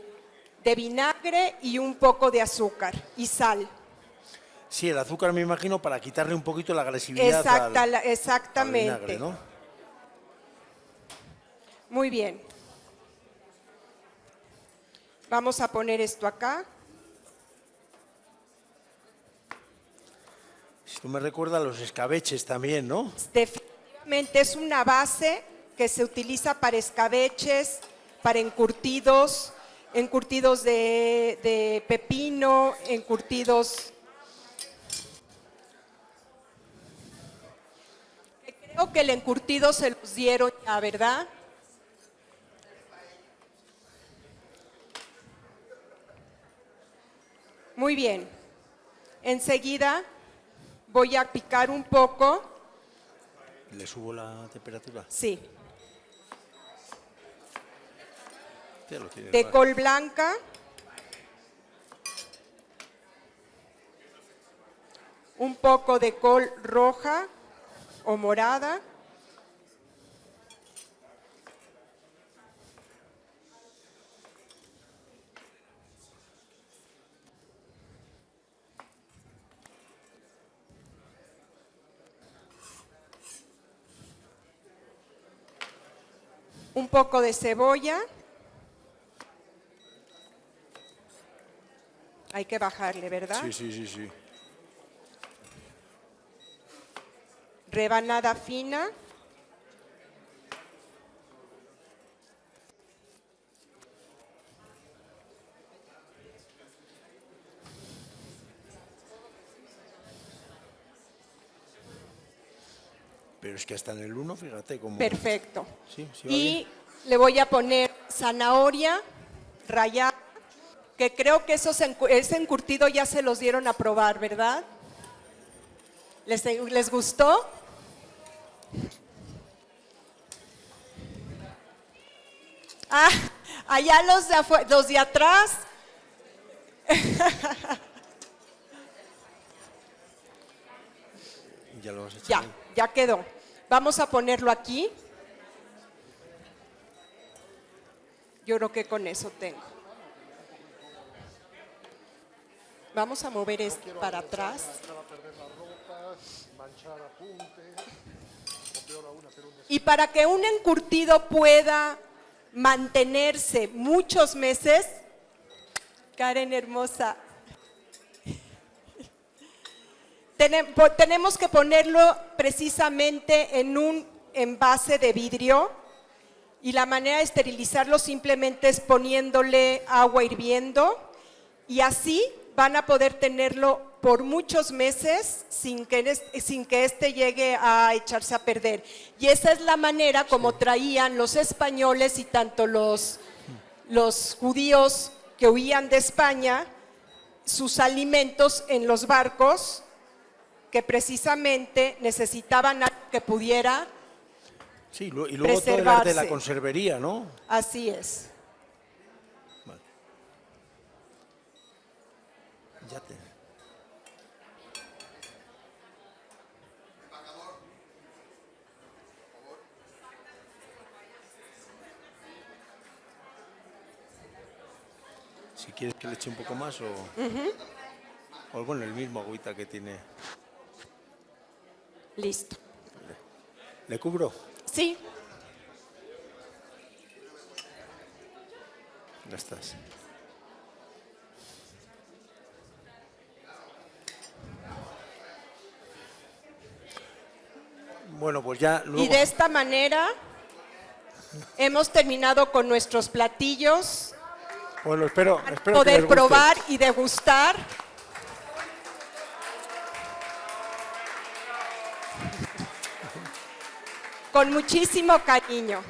vinagre y un poco de azúcar y sal. Sí, el azúcar me imagino para quitarle un poquito la agresividad Exactamente. al vinagre, ¿no? Muy bien. Vamos a poner esto acá. Esto me recuerda a los escabeches también, ¿no? Definitivamente es una base que se utiliza para escabeches, para encurtidos de pepino, encurtidos. Creo que el encurtido se los dieron ya, ¿verdad? Muy bien. Enseguida voy a picar un poco. ¿Le subo la temperatura? Sí. Ya lo tiene, De col blanca. Un poco de col roja o morada. Un poco de cebolla. Hay que bajarle, ¿verdad? Sí. Rebanada fina. Pero es que hasta en el 1, fíjate cómo... Perfecto. Sí, va Y bien. le voy a poner zanahoria rallada, que creo que ese encurtido ya se los dieron a probar, ¿verdad? ¿Les gustó? Ah, allá los de atrás. Ya lo vas a echar. Ya quedó. Vamos a ponerlo aquí. Yo creo que con eso tengo. Vamos a mover esto para atrás. Y para que un encurtido pueda mantenerse muchos meses, Karen hermosa, tenemos que ponerlo precisamente en un envase de vidrio, y la manera de esterilizarlo simplemente es poniéndole agua hirviendo, y así van a poder tenerlo por muchos meses sin que este llegue a echarse a perder. Y esa es la manera como traían los españoles y tanto los judíos que huían de España sus alimentos en los barcos, que precisamente necesitaban algo que pudiera Sí, y luego todo el arte de la conservería, ¿no? Así es. Vale. Ya te... Si quieres que le eche un poco más o bueno, el mismo agüita que tiene. Listo. ¿Le cubro? Sí. Ya estás. Bueno, pues ya luego... Y de esta manera hemos terminado con nuestros platillos. Bueno, espero que poder les guste. probar y degustar. Con muchísimo cariño.